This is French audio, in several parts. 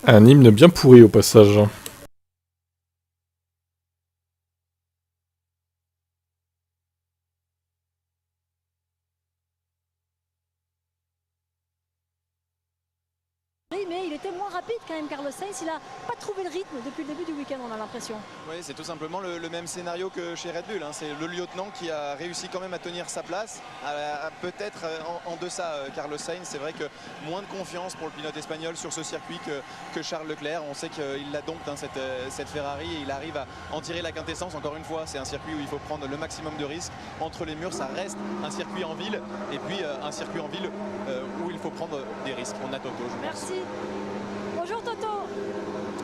Un hymne bien pourri au passage. Mais il était moins rapide quand même, Carlos Sainz. Il n'a pas trouvé le rythme depuis le début du week-end, on a l'impression. Oui, c'est tout simplement le même scénario que chez Red Bull. Hein. C'est le lieutenant qui a réussi quand même à tenir sa place. Peut-être en deçà Carlos Sainz. C'est vrai que moins de confiance pour le pilote espagnol sur ce circuit que Charles Leclerc. On sait qu'il la dompte, hein, cette Ferrari, et il arrive à en tirer la quintessence. Encore une fois, c'est un circuit où il faut prendre le maximum de risques. Entre les murs, ça reste un circuit en ville. Et puis un circuit en ville où il faut prendre des risques. On a Toto, je pense. Merci. Bonjour Toto.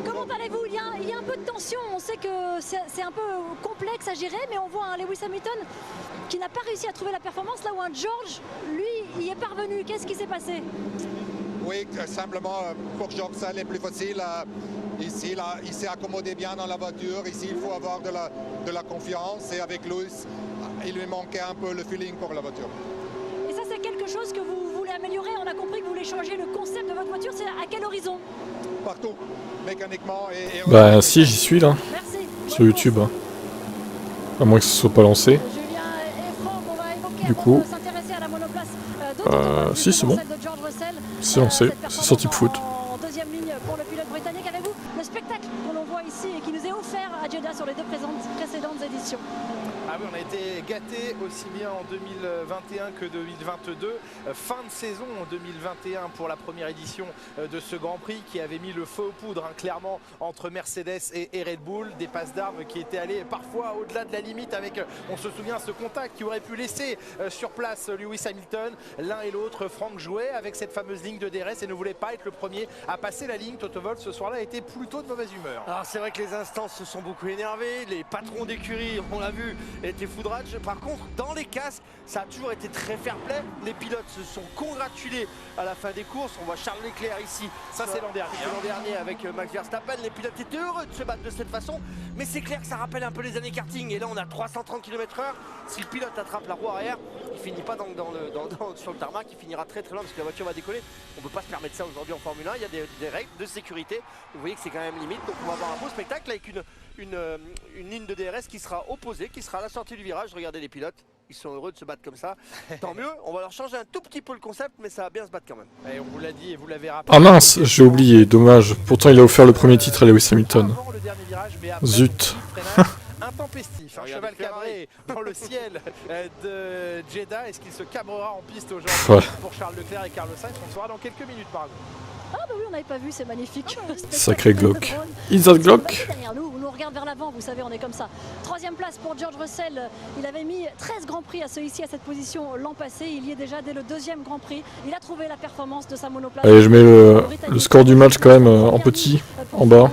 Comment allez-vous? Il y a un peu de tension. On sait que c'est un peu complexe à gérer, mais on voit un Lewis Hamilton qui n'a pas réussi à trouver la performance, là où un George, lui, y est parvenu. Qu'est-ce qui s'est passé? Oui, simplement pour George, ça l'est plus facile. Ici, là, il s'est accommodé bien dans la voiture. Ici, il faut avoir de la confiance. Et avec Lewis, il lui manquait un peu le feeling pour la voiture. Et ça, c'est quelque chose que vous voulez améliorer. On a compris que vous voulez changer le concept de votre voiture. C'est à quel horizon? Partout, mécaniquement. Bah si, j'y suis là. Merci. Sur YouTube. Hein. À moins que ce soit pas lancé. Du coup... si, c'est bon. C'est lancé. C'est sorti de foot. En deuxième ligne pour le pilote britannique. Avez-vous le spectacle que l'on voit ici et qui nous est offert à Jeddah sur les deux précédentes éditions? Ah oui, on a été gâtés aussi bien en 2021 que 2022. Fin de saison en 2021 pour la première édition de ce Grand Prix qui avait mis le feu aux poudres, hein, clairement, entre Mercedes et Red Bull. Des passes d'armes qui étaient allées parfois au-delà de la limite avec, on se souvient, ce contact qui aurait pu laisser sur place Lewis Hamilton. L'un et l'autre, Franck jouait avec cette fameuse ligne de DRS et ne voulait pas être le premier à passer la ligne. Toto Wolff, ce soir-là, était plutôt de mauvaise humeur. Alors c'est vrai que les instances se sont beaucoup énervées. Les patrons d'écurie, on l'a vu, était foudrage. Par contre, dans les casques, ça a toujours été très fair-play. Les pilotes se sont congratulés à la fin des courses. On voit Charles Leclerc ici. Ça, c'est l'an dernier. L'an dernier avec Max Verstappen. Les pilotes étaient heureux de se battre de cette façon. Mais c'est clair que ça rappelle un peu les années karting. Et là, on a 330 km/h. Si le pilote attrape la roue arrière, il finit pas sur le tarmac. Il finira très très loin parce que la voiture va décoller. On ne peut pas se permettre ça aujourd'hui en Formule 1. Il y a des règles de sécurité. Vous voyez que c'est quand même limite. Donc on va avoir un beau spectacle avec une ligne de DRS qui sera opposée, qui sera à la sortie du virage. Regardez les pilotes, ils sont heureux de se battre comme ça. Tant mieux, on va leur changer un tout petit peu le concept, mais ça va bien se battre quand même. Et on vous l'a dit et vous l'avez rappelé. Ah mince, j'ai oublié, dommage. Pourtant il a offert le premier titre à Lewis Hamilton. Zut. Intempestif, un cheval cabré dans le ciel de Jeddah. Est-ce qu'il se cabrera en piste aujourd'hui pour Charles Leclerc et Carlos Sainz? On le saura dans quelques minutes par exemple. Ah bah oui, on n'avait pas vu, c'est magnifique. Sacré Glock. Is that Glock? Derrière nous, on regarde vers l'avant, vous savez, on est comme ça. Troisième place pour George Russell. Il avait mis 13 Grands Prix à ici à cette position l'an passé. Il y est déjà dès le deuxième Grand Prix. Il a trouvé la performance de sa monoplace. Allez, je mets le score du match quand même en petit, en bas.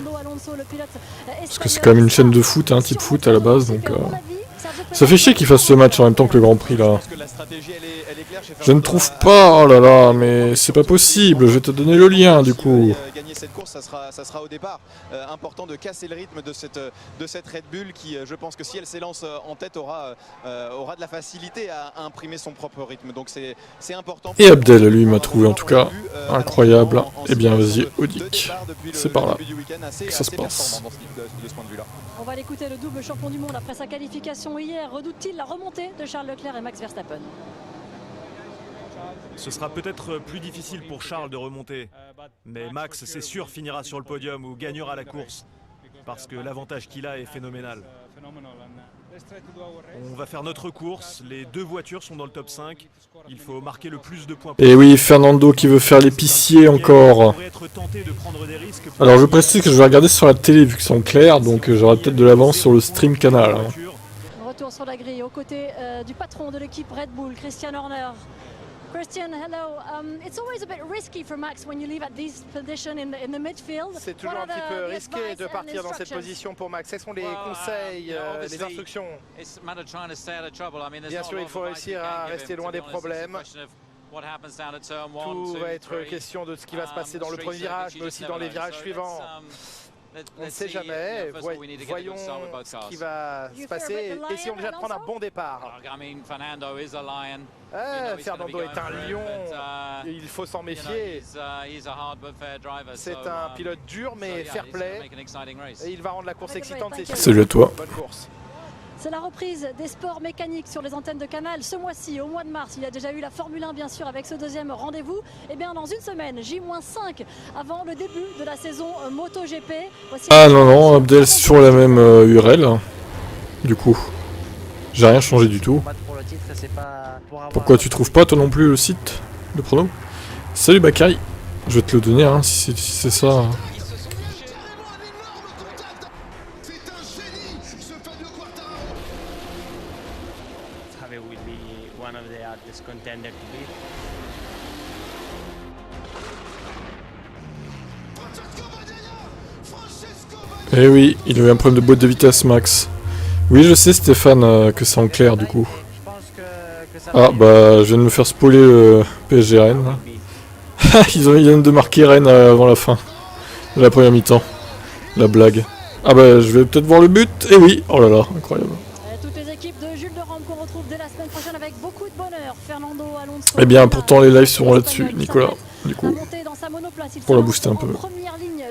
Parce que c'est quand même une chaîne de foot, hein, type foot à la base, donc... Ça fait chier qu'il fasse ce match en même temps que le Grand Prix là. Je ne trouve pas, oh là là, mais c'est pas possible, je vais te donner le lien du coup. Gagner cette course, ça sera au départ important de casser le rythme de cette Red Bull qui, je pense que si elle s'élance en tête, aura de la facilité à imprimer son propre rythme. Donc c'est important. Et Abdel, lui, m'a trouvé en tout cas incroyable. Eh bien vas-y, Audic, c'est par là que ça se passe. On va l'écouter, le double champion du monde après sa qualification hier. Redoute-t-il la remontée de Charles Leclerc et Max Verstappen? Ce sera peut-être plus difficile pour Charles de remonter, mais Max, c'est sûr, finira sur le podium ou gagnera la course, parce que l'avantage qu'il a est phénoménal. On va faire notre course, les deux voitures sont dans le top 5, il faut marquer le plus de points. Et oui, Fernando qui veut faire l'épicier encore. Alors je précise que je vais regarder sur la télé vu que c'est en clair, donc j'aurai peut-être de l'avance sur le stream canal. Hein. Retour sur la grille aux côtés du patron de l'équipe Red Bull, Christian Horner. Christian, hello. It's always a bit risky for Max when you leave at this position in the midfield. C'est toujours un petit peu risqué de partir dans cette position pour Max. Quels sont les conseils, les instructions? Bien sûr, il faut réussir à rester loin des problèmes. Tout va être question de ce qui va se passer dans le premier virage, mais aussi dans les virages suivants. On ne sait jamais, voyons ce qui va se passer, essayons déjà de prendre un bon départ. Fernando est un lion, il faut s'en méfier. C'est un pilote dur mais fair play, et il va rendre la course excitante, c'est sûr. Salut à toi. Bonne course. C'est la reprise des sports mécaniques sur les antennes de Canal ce mois-ci, au mois de mars. Il y a déjà eu la Formule 1 bien sûr avec ce deuxième rendez-vous. Et bien dans une semaine, J-5 avant le début de la saison MotoGP. Ah non, Abdel sur la même URL. Du coup, j'ai rien changé du tout. Pourquoi tu trouves pas toi non plus le site de prono? Salut Bakary, je vais te le donner hein, si c'est ça. Eh oui, il a eu un problème de boîte de vitesse max. Oui je sais Stéphane que c'est en clair du coup. Ah bah je viens de me faire spoiler le PSG Rennes. Ils viennent de marquer Rennes avant la fin de la première mi-temps. La blague. Ah bah je vais peut-être voir le but. Eh oui, oh là là, incroyable. Toutes les équipes de Jules de Rome qu'on retrouve dès la semaine prochaine avec beaucoup de bonheur. Fernando Alonso. Eh bien pourtant les lives seront là-dessus, Nicolas. Du coup, pour la booster un peu.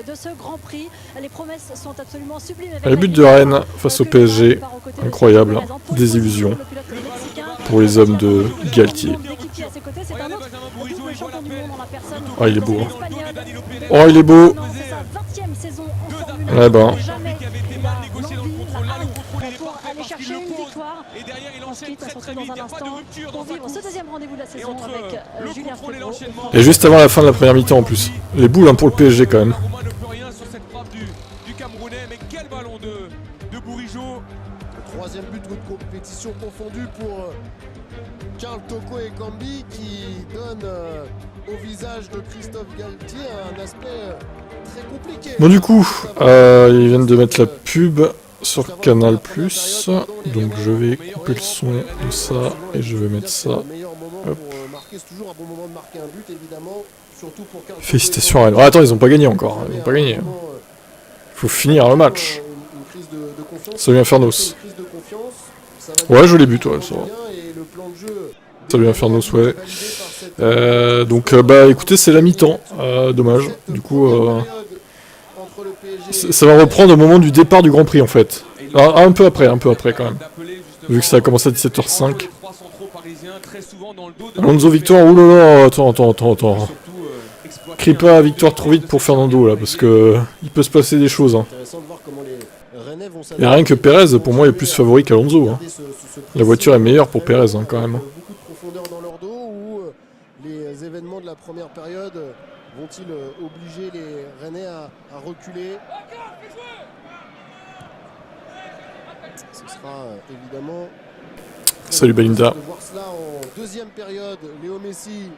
De ce Grand Prix, les promesses sont absolument sublimes. Le but de Rennes face au PSG, incroyable, désillusion pour les hommes de Galtier. Ah il est beau. Hein. Oh il est beau. Eh ben. Et derrière il enchaîne très vite, il n'y a pas de rupture dans sa course. Et juste avant la fin de la première mi-temps en plus. Les boules hein, pour le PSG quand même. Romain ne peut rien sur cette frappe du Camerounais, mais quel ballon de Bourigeaud. Le troisième but de compétition confondue pour Karl Toko et Cambi qui donne au visage de Christophe Galtier un aspect très compliqué. Bon du coup, ils viennent de mettre la pub sur Canal+, donc je vais couper le son de ça et je vais mettre ça. Hop. Félicitations à elle. Oh, attends, ils ont pas gagné encore, ils ont pas gagné. Faut finir le match. Salut Infernos. Ouais, joli but, ouais, ça va. Salut Infernos, ouais. Donc bah écoutez, c'est la mi-temps, dommage. Du coup, ça va reprendre au moment du départ du Grand Prix en fait. Un peu après quand même. Vu que ça a commencé à 17h05. Alonso victoire, oulala, attends. Crie pas victoire trop vite pour Fernando là, parce que il peut se passer des choses. Hein. Et rien que Pérez, pour moi, est plus favori qu'Alonso. Hein. La voiture est meilleure pour Pérez hein, quand même. Beaucoup de profondeur dans leur dos ou les événements de la première période vont-ils obliger les Rennais à reculer? Ce sera évidemment... Salut Belinda. De voir cela en deuxième période. Léo Messi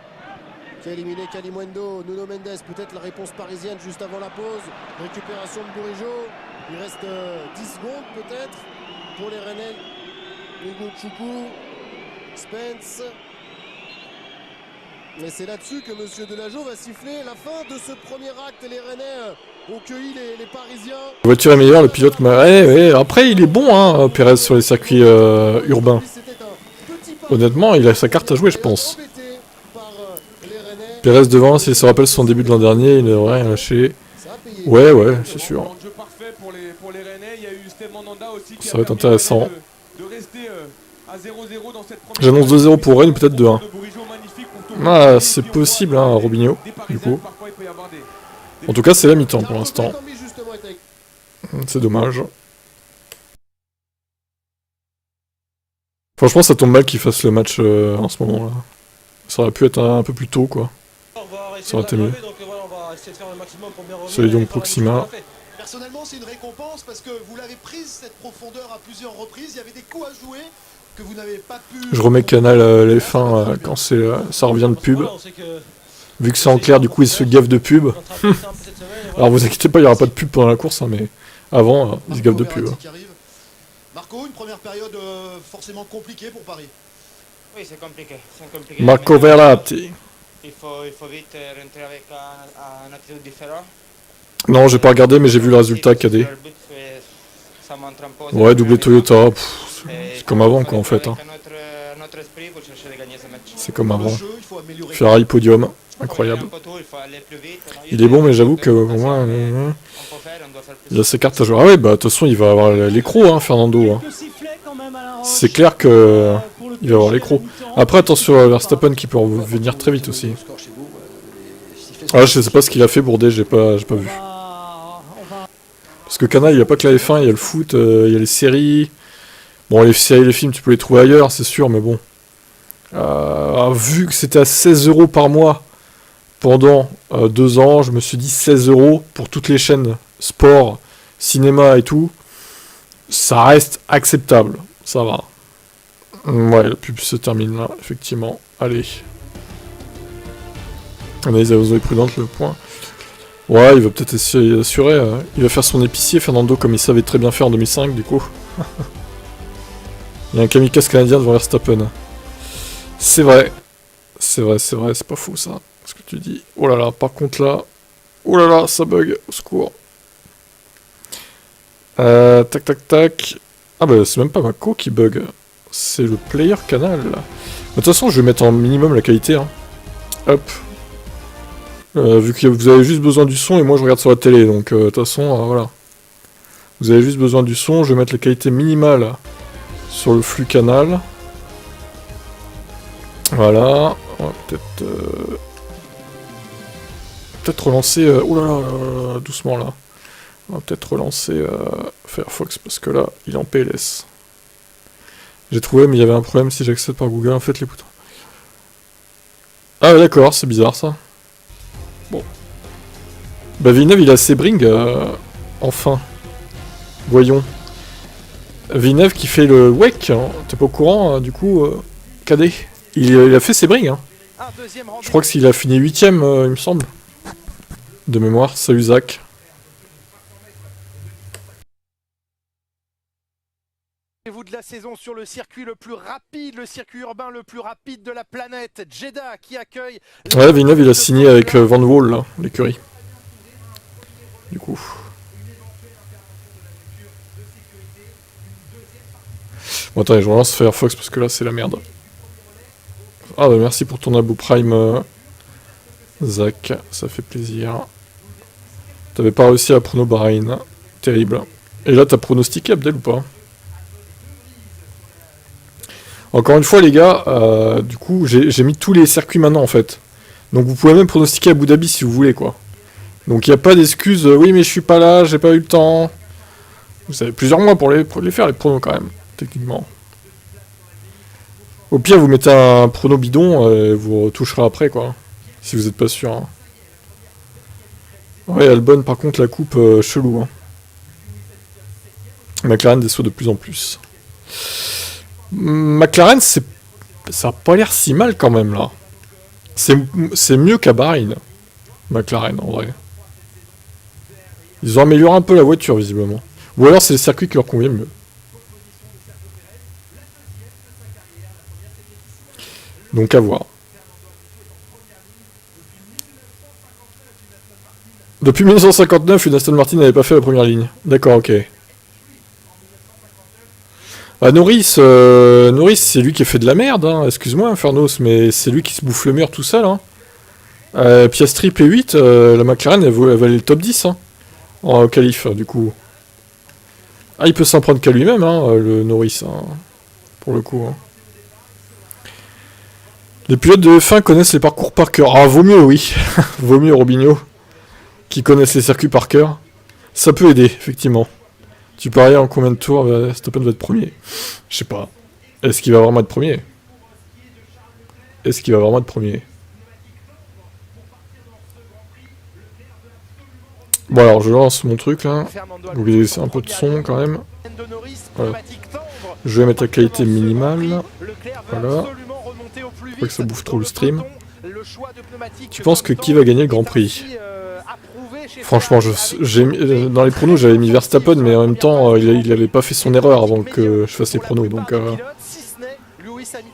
qui a éliminé Kalimundo, Nuno Mendes, peut-être la réponse parisienne juste avant la pause. Récupération de Bourigeaud. Il reste 10 secondes peut-être pour les Rennais. Hugo Choukou, Spence. Et c'est là-dessus que M. Delageau va siffler la fin de ce premier acte. Les Rennais ont cueilli les Parisiens. La voiture est meilleure, le pilote... Ouais. Après, il est bon, hein, Pérez, sur les circuits urbains. Honnêtement, il a sa carte à jouer, je pense. Pérez devant, s'il se rappelle son début de l'an dernier, il n'aurait rien lâché. Ouais, c'est sûr. Ça va être intéressant. J'annonce 2-0 pour Rennes, peut-être 2-1. Ah, c'est possible, hein, Robinho, du coup. En tout cas, c'est la mi-temps pour l'instant. C'est dommage. Franchement, ça tombe mal qu'ils fassent le match en ce moment-là. Ça aurait pu être un peu plus tôt, quoi. Ça aurait été mieux. Salut donc Proxima. Personnellement, c'est une récompense parce que vous l'avez prise cette profondeur à plusieurs reprises. Il y avait des coups à jouer que vous n'avez pas pu. Je remets Canal les fins quand ça revient de pub. Vu que c'est en clair, du coup, ils se gaffent de pub. Alors vous inquiétez pas, il n'y aura pas de pub pendant la course, hein, mais avant, ils se gaffent de pub. Marco, une première période forcément compliquée pour Paris. Oui, c'est compliqué. Marco Verratti. Il faut vite rentrer avec une attitude différente. Non, j'ai pas regardé, mais j'ai vu le résultat KD. Ouais, doublé Toyota. C'est comme avant, quoi, en fait. Hein. C'est comme avant. Ferrari podium. Incroyable. Il est bon, mais j'avoue que moi, il a ses cartes à jouer. Ah ouais, bah de toute façon, il va avoir l'écro, hein, Fernando. Hein. C'est clair que il va avoir l'écro. Après, attention à Verstappen qui peut revenir très vite aussi. Ah, je sais pas ce qu'il a fait, Bourdet, j'ai pas vu. Parce que Canal, il n'y a pas que la F1, il y a le foot, il y a les séries. Bon, les séries et les films, tu peux les trouver ailleurs, c'est sûr, mais bon. Vu que c'était à 16 € par mois pendant 2 ans, je me suis dit 16 € pour toutes les chaînes sport, cinéma et tout. Ça reste acceptable, ça va. Ouais, la pub se termine là, effectivement. Allez. Analyse à prudente, le point. Ouais, il va peut-être essayer d'assurer. Il va faire son épicier, Fernando, comme il savait très bien faire en 2005, du coup. Il y a un kamikaze canadien devant Verstappen. C'est vrai. C'est vrai, c'est pas faux, ça. Ce que tu dis. Oh là là, par contre, là... Oh là là, ça bug. Au secours. Tac, tac, tac. Ah bah, c'est même pas Mako qui bug. C'est le player canal. De toute façon, je vais mettre en minimum la qualité. Hein. Hop. Vu que vous avez juste besoin du son et moi je regarde sur la télé, donc de toute façon, voilà. Vous avez juste besoin du son, je vais mettre la qualité minimale sur le flux canal. Voilà, on va peut-être relancer... oh là là, doucement là. On va peut-être relancer Firefox parce que là, il est en PLS. J'ai trouvé, mais il y avait un problème si j'accède par Google, en fait, les boutons. Ah d'accord, c'est bizarre ça. Bon. Bah Villeneuve, il a Sebring, enfin. Voyons. Villeneuve qui fait le WEC, hein. T'es pas au courant, du coup, KD. Il a fait Sebring, hein. Je crois qu'il a fini 8ème, il me semble. De mémoire, salut Zach. Vous de la saison sur le circuit le plus rapide, le circuit urbain le plus rapide de la planète, Jeddah qui accueille... Ouais, Villeneuve il a signé avec Van Wall, là, l'écurie. Du coup. Bon attendez, je relance Firefox parce que là c'est la merde. Ah bah merci pour ton abo Prime, Zach, ça fait plaisir. T'avais pas réussi à prono Bahreïn, terrible. Et là t'as pronostiqué Abdel ou pas? Encore une fois les gars, du coup j'ai mis tous les circuits maintenant en fait. Donc vous pouvez même pronostiquer Abu Dhabi si vous voulez quoi. Donc il n'y a pas d'excuse, oui mais je suis pas là, j'ai pas eu le temps. Vous avez plusieurs mois pour les faire les pronos quand même, techniquement. Au pire vous mettez un prono bidon et vous retoucherez après quoi. Si vous n'êtes pas sûr. Hein. Ouais Albon par contre la coupe chelou. Hein. McLaren déçoit de plus en plus. McLaren, ça a pas l'air si mal quand même là. C'est mieux qu'à Bahreïn, McLaren en vrai. Ils ont amélioré un peu la voiture visiblement. Ou alors c'est le circuit qui leur convient mieux. Donc à voir. Depuis 1959, une Aston Martin n'avait pas fait la première ligne. D'accord, ok. Ah, Norris, c'est lui qui a fait de la merde, hein. Excuse-moi Infernos, mais c'est lui qui se bouffe le mur tout seul. Hein. Piastri P8, la McLaren elle valait le top 10 hein, en qualif du coup. Ah il peut s'en prendre qu'à lui-même, hein, le Norris, hein, pour le coup. Hein. Les pilotes de F1 connaissent les parcours par cœur. Ah vaut mieux oui, vaut mieux Robinho, qui connaissent les circuits par cœur. Ça peut aider, effectivement. Tu paries en combien de tours Verstappen va être premier? Je sais pas. Est-ce qu'il va vraiment être premier? Est-ce qu'il va vraiment être premier? Bon alors je lance mon truc là. Vous voulez laisser un peu de son quand même. Voilà. Je vais mettre la qualité minimale. Voilà. Faut pas que ça bouffe trop le stream. Tu penses que qui va gagner le Grand Prix? Franchement, dans les pronos, j'avais mis Verstappen, mais en même temps, il avait pas fait son erreur avant que je fasse les pronos, donc...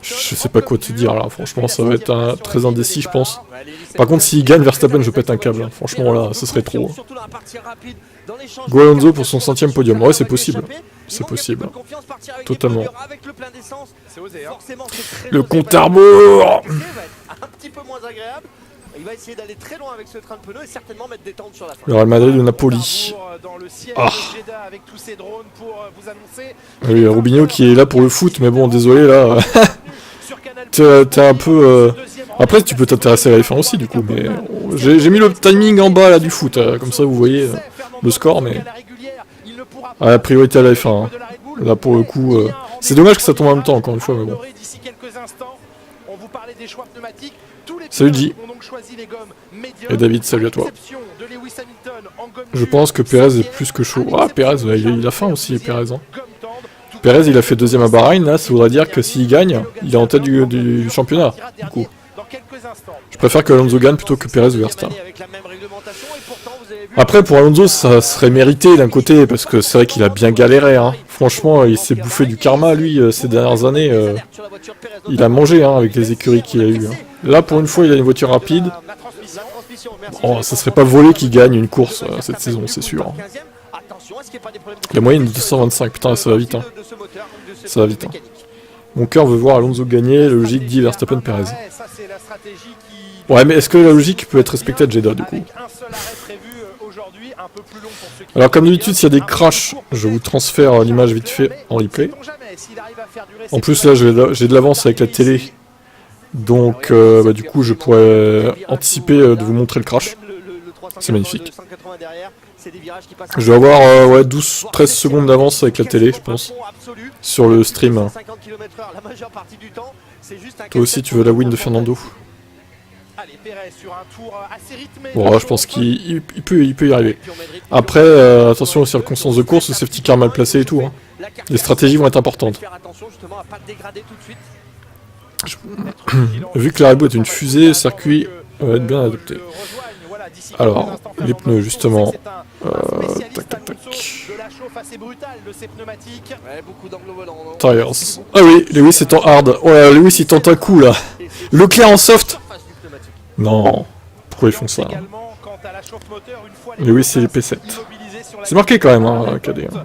Je sais pas quoi te dire là, franchement ça va être très indécis je pense. Par contre s'il gagne Verstappen je pète un câble, hein. Franchement là ce serait trop. Go Alonso pour son 5ème podium, ouais c'est possible. C'est possible. Totalement. Le compte à rebours. Il va essayer d'aller très loin avec ce train de pneus et certainement mettre des tentes sur la fin. Le Real Madrid de Napoli. Ah. Oui, Rubinho qui est là pour le foot, mais bon, désolé là. T'es un peu... Après, tu peux t'intéresser à la F1 aussi du coup, mais j'ai mis le timing en bas là du foot, comme ça vous voyez le score, mais... Ah, la priorité à la F1. Hein. Là pour le coup, c'est dommage que ça tombe en même temps encore une fois, mais bon. Salut G. Et David, salut à toi. Je pense que Perez est plus que chaud. Ah, Perez, il a faim aussi, Perez. Hein. Perez, il a fait 2ème à Bahreïn, là, ça voudrait dire que s'il gagne, il est en tête du championnat, du coup. Je préfère que Alonso gagne plutôt que Perez ou Verstappen. Après, pour Alonso, ça serait mérité d'un côté, parce que c'est vrai qu'il a bien galéré. Hein. Franchement, il s'est bouffé du karma, lui, ces dernières années. Il a mangé hein, avec les écuries qu'il a eues. Hein. Là, pour une fois, il a une voiture rapide. Oh, ça serait pas volé qu'il gagne une course cette saison, c'est sûr. Hein. La moyenne de 225, putain, ça va vite. Hein. Ça va vite. Hein. Mon cœur veut voir Alonso gagner, la logique dit Verstappen Perez. Ouais, mais est-ce que la logique peut être respectée à Jeddah, du coup? Alors, comme d'habitude, s'il y a des crashs, je vous transfère l'image vite fait en replay. En plus, là, j'ai de l'avance avec la télé. Donc, bah, du coup, je pourrais anticiper de vous montrer le crash. C'est magnifique. Je vais avoir ouais, 12-13 secondes d'avance avec la télé, je pense. Sur le stream. Toi aussi, tu veux la win de Fernando? Bon, je pense qu'il peut y arriver. Après, attention aux circonstances de course, le safety car mal placé et tout. Hein. Les stratégies vont être importantes. Vu que la Red Bull est une fusée, le circuit va être bien adapté. Alors, les pneus justement. Tac tac tac. Tires. Ah oui, Lewis est en hard. Oh là, Lewis il tente un coup là. Leclerc en soft. Non. Pourquoi ils font ça hein. Lewis c'est les P7. C'est marqué quand même, hein, KD. Hein.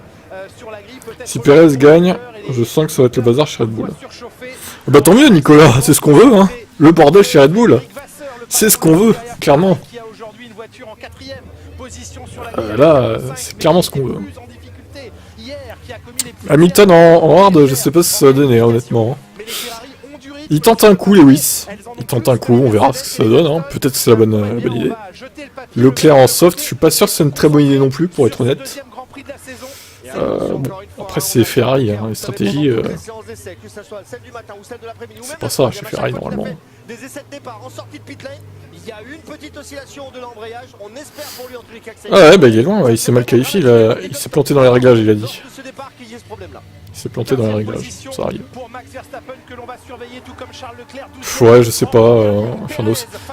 Si Perez gagne, je sens que ça va être le bazar chez Red Bull. Bah tant mieux Nicolas, c'est ce qu'on veut hein. Le bordel chez Red Bull. C'est ce qu'on veut, clairement. Là, c'est clairement ce qu'on veut. Hamilton en hard, je sais pas ce que ça va donner honnêtement. Il tente un coup Lewis. Il tente un coup, on verra ce que ça donne. Hein. Peut-être que c'est la bonne idée. Leclerc en soft, je suis pas sûr que c'est une très bonne idée non plus pour être honnête. Bon, après c'est Ferrari, hein, les stratégies, c'est pas ça chez Ferrari normalement. Ah ouais, bah il est loin, ouais, il s'est mal qualifié, il s'est planté dans les réglages, il a dit. Il s'est planté dans les réglages, ça arrive. Ouais, je sais pas,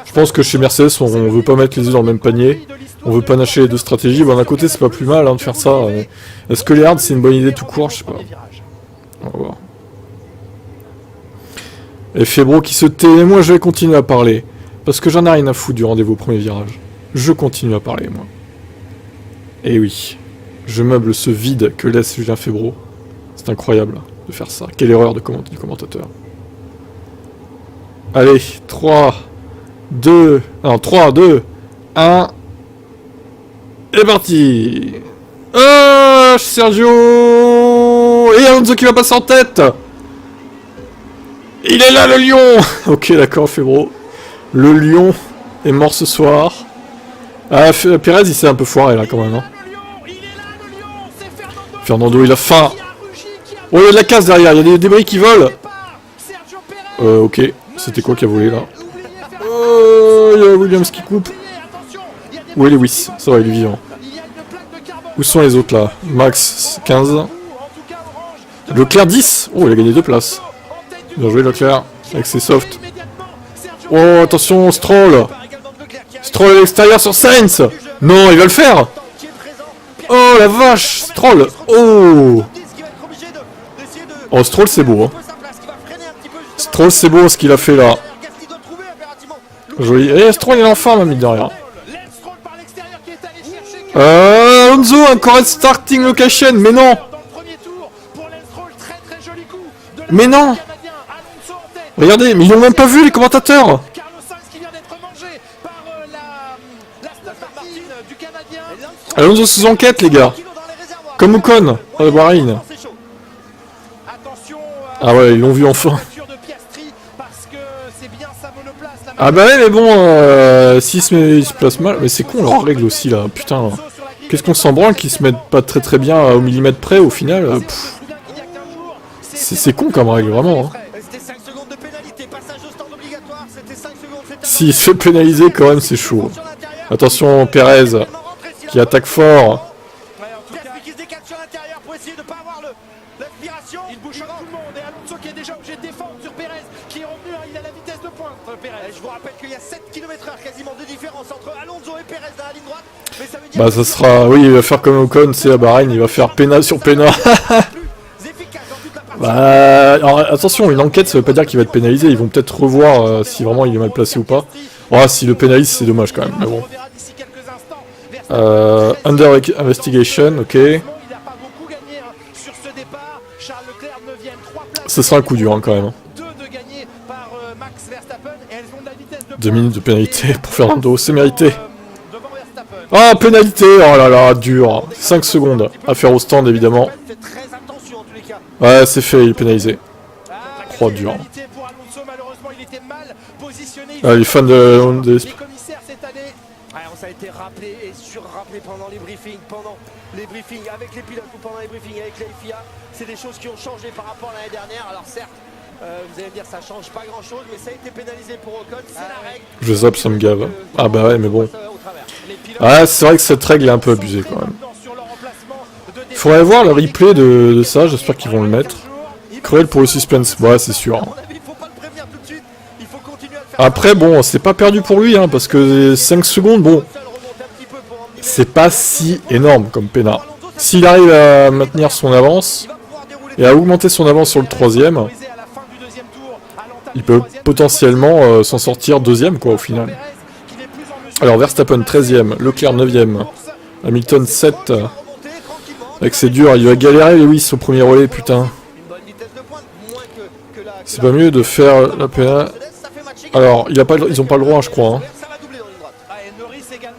je pense que chez Mercedes, on veut pas mettre les œufs dans le même panier. On veut panacher les deux stratégies. Bon, d'un côté, c'est pas plus mal hein, de faire ça. Est-ce que les hards, c'est une bonne idée tout court? Je sais pas. On va voir. Et Febro qui se tait. Et moi, je vais continuer à parler. Parce que j'en ai rien à foutre du rendez-vous au premier virage. Je continue à parler, moi. Et oui. Je meuble ce vide que laisse Julien Febro. C'est incroyable de faire ça. Quelle erreur du commentateur. Allez, 3, 2, 1... Et parti. Sergio. Et Alonso qui va passer en tête. Il est là le lion. Ok d'accord Febro. Le lion est mort ce soir. Ah Perez il s'est un peu foiré là quand même hein. Fernando il a faim. Oh il y a de la casse derrière, il y a des débris qui volent. Ok, c'était quoi qui a volé là? Il y a Williams qui coupe. Où est Lewis? Ça va, il est vivant. Où sont les autres là? Max 15. Leclerc 10. Oh, il a gagné 2 places. Bien joué Leclerc, avec ses softs. Oh, attention, Stroll. Stroll à l'extérieur sur Sainz. Non, il va le faire. Oh, la vache, Stroll. Oh. Oh, Stroll, c'est beau. Hein. Stroll, c'est beau ce qu'il a fait là. Joli. Et Stroll il est en forme, mine de rien. Alonso, un correct starting location, mais non. Mais non. Regardez, mais ils l'ont même pas vu les commentateurs. Alonso sous enquête les gars. Comme Ocon, dans le Bahreïn. Ah ouais, ils l'ont vu enfin. Ah bah ouais, mais bon, s'ils se placent mal, mais c'est con leur règle aussi là, putain. Qu'est-ce qu'on s'en branle qu'ils se mettent pas très bien au millimètre près au final. C'est con comme règle, vraiment. Hein. S'il se fait pénaliser quand même, c'est chaud. Attention, Perez, qui attaque fort. Il bouge tout le monde et Alonso qui est déjà obligé de défendre sur Perez qui est revenu, il a la vitesse de pointe Perez. Je vous rappelle qu'il y a 7 km/h quasiment de différence entre Alonso et Perez dans la ligne droite. Mais ça veut dire bah ça sera, oui il va faire comme Ocon, c'est à Bahreïn, il va faire pénal sur pénal. Bah alors, attention, une enquête ça veut pas dire qu'il va être pénalisé, ils vont peut-être revoir si vraiment il est mal placé ou pas. Oh, si le pénalise c'est dommage quand même, mais bon. Under investigation, ok. Ce sera un coup dur hein, quand même. 2 minutes de pénalité pour Fernando, c'est mérité. Ah, pénalité, oh là là, dur. 5 secondes à faire au stand évidemment. Ouais, c'est fait, il est pénalisé. Oh, dur. Ah, les fans de... Ça a été rappelé et surrappelé pendant les briefings, avec les pilotes ou pendant les briefings avec la FIA. C'est des choses qui ont changé par rapport à l'année dernière. Alors certes, vous allez me dire ça change pas grand chose, mais ça a été pénalisé pour Ocon, c'est la règle. Je zappe, ça me gave. Ah bah ouais, mais bon. Ah, c'est vrai que cette règle est un peu abusée quand même. Faudrait voir le replay de ça, j'espère qu'ils vont le mettre. Cruel pour le suspense, ouais c'est sûr. Après bon, c'est pas perdu pour lui, hein, parce que 5 secondes, bon, c'est pas si énorme comme pénal. S'il arrive à maintenir son avance, et à augmenter son avance sur le 3ème, il peut potentiellement s'en sortir 2ème quoi au final. Alors Verstappen 13ème, Leclerc 9ème, Hamilton 7. Avec c'est dur, il va galérer Lewis au premier relais, putain. C'est pas mieux de faire la pénale. Alors, ils ont pas le droit, je crois. Hein.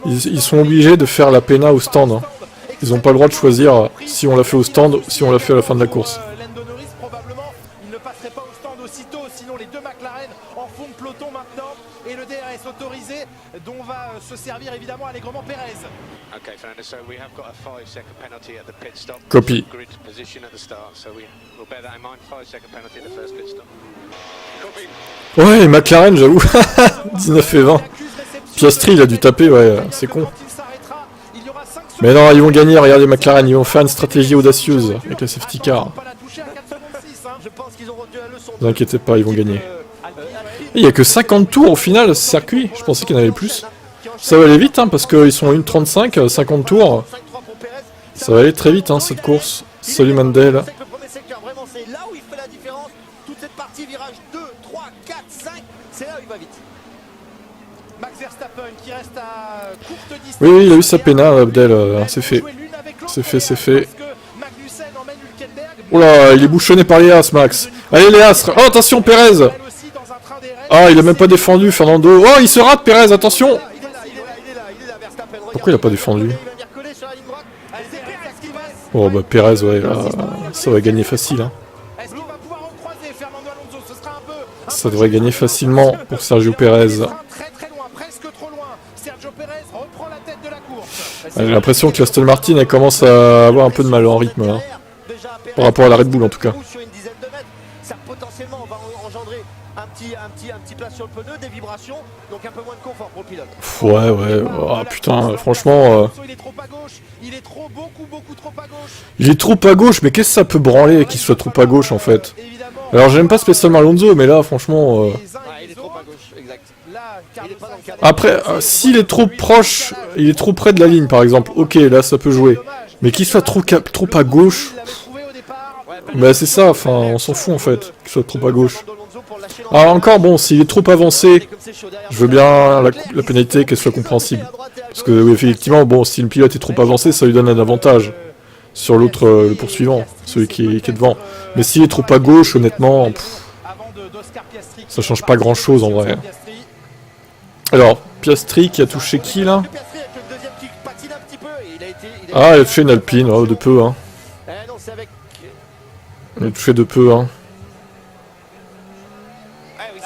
Ils sont obligés de faire la pénale au stand. Hein. Ils ont pas le droit de choisir si on l'a fait au stand ou si on l'a fait à la fin de la course. Dont va se servir évidemment allègrement Perez. Copy. Ouais, McLaren, j'avoue. 19 et 20. Piastri, il a dû taper, ouais, c'est con. Mais non, ils vont gagner, regardez McLaren, ils vont faire une stratégie audacieuse avec la safety car. Ne vous inquiétez pas, ils vont gagner. Il n'y a que 50 tours au final, ce circuit. Je pensais qu'il y en avait plus. Ça va aller vite, hein, parce qu'ils sont 1:35, 50 tours. Ça va aller très vite, hein, cette course. Salut Mandel. Oui, il a eu sa pénale, Abdel. C'est fait. C'est fait. Oula, il est bouchonné par les As, Max. Allez, les As. Oh, attention, Perez. Ah, il a même pas défendu, Fernando. Oh, il se rate, Perez, attention. Pourquoi il a pas défendu? Oh, bah, Perez, ouais, là, ça va gagner facile. Hein. Ça devrait gagner facilement pour Sergio Perez. J'ai l'impression que Aston Martin elle commence à avoir un peu de mal en rythme là. Par rapport à la Red Bull en tout cas. Ça potentiellement va engendrer un petit plat sur le pneu, des vibrations, donc un peu moins de confort pour le pilote. Ouais, oh, putain, franchement. Il est trop à gauche, il est beaucoup trop à gauche. Il est trop à gauche, mais qu'est-ce que ça peut branler qu'il soit trop à gauche en fait? Alors j'aime pas spécialement Alonso, mais là franchement. Il est trop à gauche, exact. Après, s'il est trop proche, il est trop près de la ligne par exemple, ok, là ça peut jouer. Mais qu'il soit trop à gauche. Bah c'est ça, enfin on s'en fout en fait, qu'il soit trop à gauche. Ah, encore, bon, s'il est trop avancé, je veux bien la pénalité qu'elle soit compréhensible. Parce que, oui, effectivement, bon, si le pilote est trop avancé, ça lui donne un avantage sur l'autre, le poursuivant, celui qui est devant. Mais s'il est trop à gauche, honnêtement, ça change pas grand-chose en vrai. Alors, Piastri qui a touché qui, là? Ah, il a touché une Alpine, oh, de peu, hein. Il a touché de peu, hein.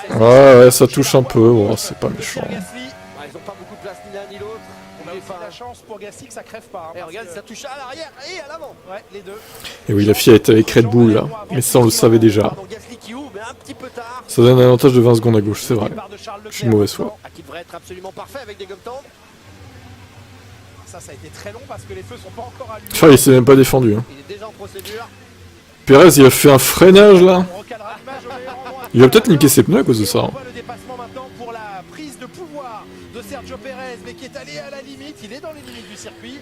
Ouais, ça touche un peu, oh, c'est pas méchant. Ils ont pas beaucoup de place ni l'un ni l'autre. On a aussi la chance pour Gasly que ça crève pas. Et regarde, ça touche à l'arrière et à l'avant. Ouais, les deux. Et oui, la FIA est avec Red Bull, là. Mais ça, on le savait déjà. Ça donne un avantage de 20 secondes à gauche, c'est vrai. Je suis de mauvaise foi. Qui devrait être absolument parfait avec des gommes tendres. Ça a été très long parce que les feux sont pas encore allumés. Enfin, il s'est même pas défendu. Hein. Il est déjà en procédure. Pérez, il a fait un freinage, là. Il va peut-être niquer ses pneus à cause de ça. Hein. Le dépassement maintenant pour la prise de pouvoir de Sergio Pérez, mais qui est allé à la limite. Il est dans les limites du circuit.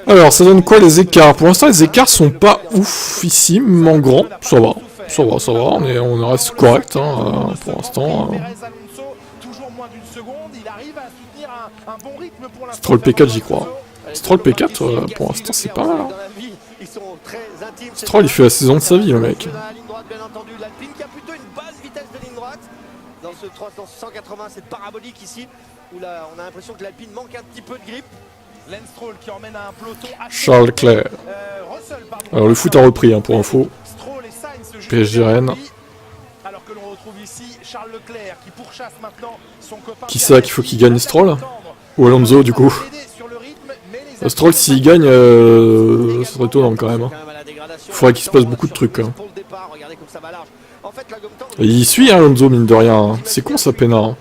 Alors, ça donne quoi les écarts? Pour l'instant, les écarts sont pas oufissimes, grands. Ça va, ça va, ça va. On reste correct, hein, pour l'instant. Toujours moins d'une seconde. Il arrive à soutenir un bon rythme pour l'instant. Stroll P4, j'y crois. Stroll P4, pour l'instant, c'est pas mal. Hein. Stroll, il fait la saison de sa vie, le mec. L'Alpine qui a plutôt une basse vitesse de ligne droite. Dans ce 180, cette parabolique ici, où là, on a l'impression que l'Alpine manque un petit peu de grippe. Lance Stroll qui emmène un peloton Charles Leclerc. Alors le foot a repris, hein, pour info. PSG Rennes. Alors que l'on retrouve ici Charles Leclerc qui pourchasse maintenant son copain. Qui ça qu'il faut qu'il gagne Stroll? Ou Alonso du coup? Stroll s'il gagne, ça serait étonnant quand même. Hein. Faudrait qu'il se passe beaucoup de trucs. Hein. Et il suit hein, Alonso mine de rien. Hein. C'est con ça peinard. Hein.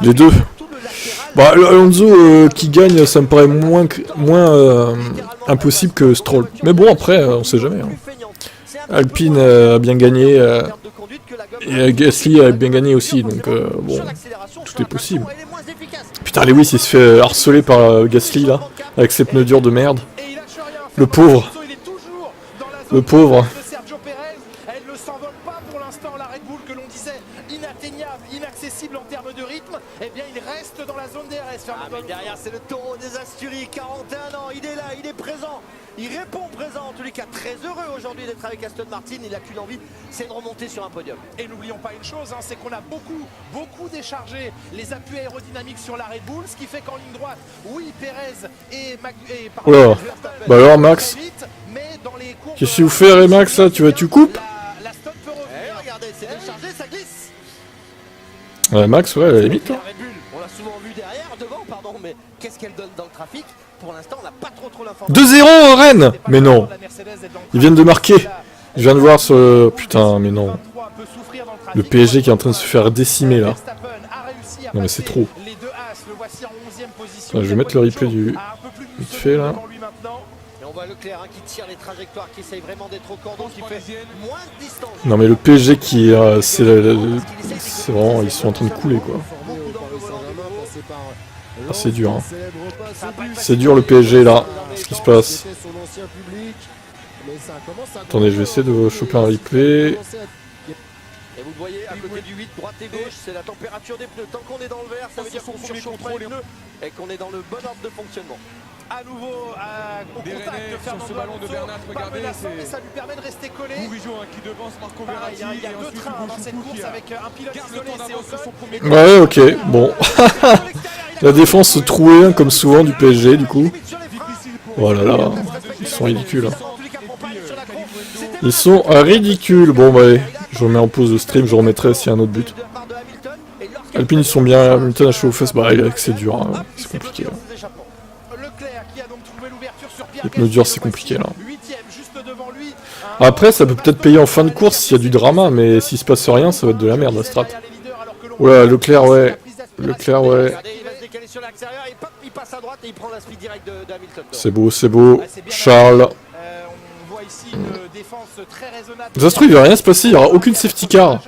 Les deux. Bah Alonso qui gagne ça me paraît moins impossible que Stroll. Mais bon après on sait jamais. Hein. Alpine a bien gagné. Et Gasly a bien gagné aussi. Donc bon, tout est possible. Putain Lewis il se fait harceler par Gasly là. Avec ses pneus durs de merde. Le pauvre. Le pauvre. Elle ne s'envole pas pour l'instant, la Red Bull que l'on disait inatteignable, inaccessible en termes de rythme. Eh bien, il reste dans la zone DRS. Mais derrière, c'est le taureau des Asturies, 41 ans. Il est là, il est présent. Il répond présent, en tous les cas, très heureux aujourd'hui d'être avec Aston Martin. Il n'a qu'une envie, c'est de remonter sur un podium. Et n'oublions pas une chose, hein, c'est qu'on a beaucoup déchargé les appuis aérodynamiques sur la Red Bull, ce qui fait qu'en ligne droite, oui, Pérez et Oula. Bah alors Max, qu'est-ce que vous faites Max là? Tu coupes? Regardez, c'est déchargé, ça glisse. Max, ouais, à la limite. Hein. On l'a souvent vu derrière, devant, pardon, mais qu'est-ce qu'elle donne dans le trafic? Pour l'instant, on n'a pas trop l'information. 2-0 Rennes. Mais non. Ils viennent de marquer. Je viens de voir ce... Putain, mais non. Le PSG qui est en train de se faire décimer là. Non mais c'est trop. Attends, je vais mettre le replay du... vite fait là. Et on voit Leclerc hein, qui tire les trajectoires, qui essaye vraiment d'être au cordon, qui fait moins de distance. Non mais le PSG qui... c'est vraiment... Ils sont en train de couler quoi. Ah, c'est dur hein. C'est dur le PSG là. Ce qui se passe. Attendez, je vais essayer de choper un replay. Et vous le voyez à côté du 8, droite et gauche, c'est la température des pneus. Tant qu'on est dans le vert, ça veut dire qu'on surchauffe les pneus et qu'on est dans le bon ordre de fonctionnement. À nouveau, au contact de Fernando Alonso, pas menaçant, mais ça lui permet de rester collé. Qui devance Marco Verratti. Il y a deux trains dans cette course avec un pilote isolé, c'est Ocon. Ouais, ok, bon. La défense se trouait hein, comme souvent du PSG du coup. Oh là là, ils sont ridicules. Hein. Ils sont ridicules. Bon bah allez, je remets en pause le stream, je remettrai s'il y a un autre but. Alpine ils sont bien, Hamilton a chaud aux fesses, bah c'est dur, hein. C'est compliqué là. Les pneus durs c'est compliqué là. Après ça peut peut-être payer en fin de course s'il y a du drama, mais s'il se passe rien ça va être de la merde la strat. Oula, Leclerc ouais. Leclerc ouais. C'est beau, c'est beau. Charles. Ça se trouve il va rien se passer, il n'y aura aucune safety car.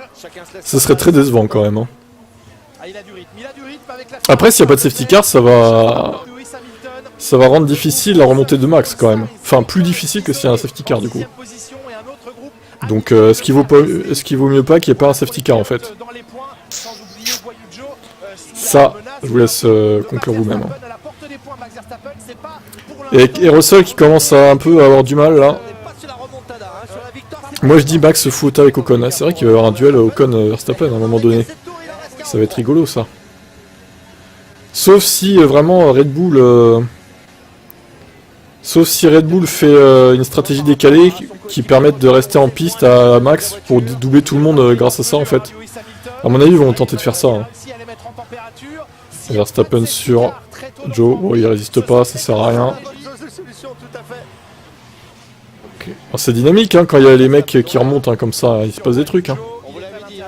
Ça serait très décevant quand même. Hein. Après s'il n'y a pas de safety car ça va rendre difficile la remontée de Max quand même. Enfin plus difficile que s'il y a un safety car du coup. Donc est-ce qu'il vaut mieux pas qu'il n'y ait pas un safety car en fait? Ça, je vous laisse conclure vous-même. Et Russell qui commence à un peu avoir du mal là. Moi je dis Max se fout avec Ocon. C'est vrai qu'il va y avoir un duel Ocon-Verstappen à un moment donné. Ça va être rigolo ça. Sauf si vraiment Red Bull... Sauf si Red Bull fait une stratégie décalée qui permette de rester en piste à Max pour doubler tout le monde grâce à ça en fait. À mon avis ils vont tenter de faire ça. Hein. Verstappen sur Joe, bon il résiste pas, ça sert à rien. Okay. C'est dynamique hein, quand il y a les mecs qui remontent hein, comme ça, il se passe des trucs. Hein. On vous l'avait dit,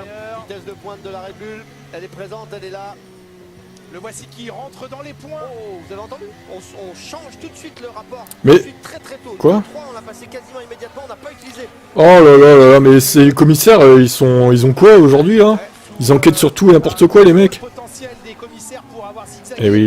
vitesse de pointe de la Red Bull, elle est présente, elle est là. Le voici qui rentre dans les points. Oh, vous avez entendu? On change tout de suite le rapport. Mais très tôt. quoi? 3, on l'a passé quasiment immédiatement, on n'a pas utilisé. Oh là là là, mais ces commissaires, ils ont quoi aujourd'hui là? Ils enquêtent sur tout et n'importe quoi les mecs. Et oui,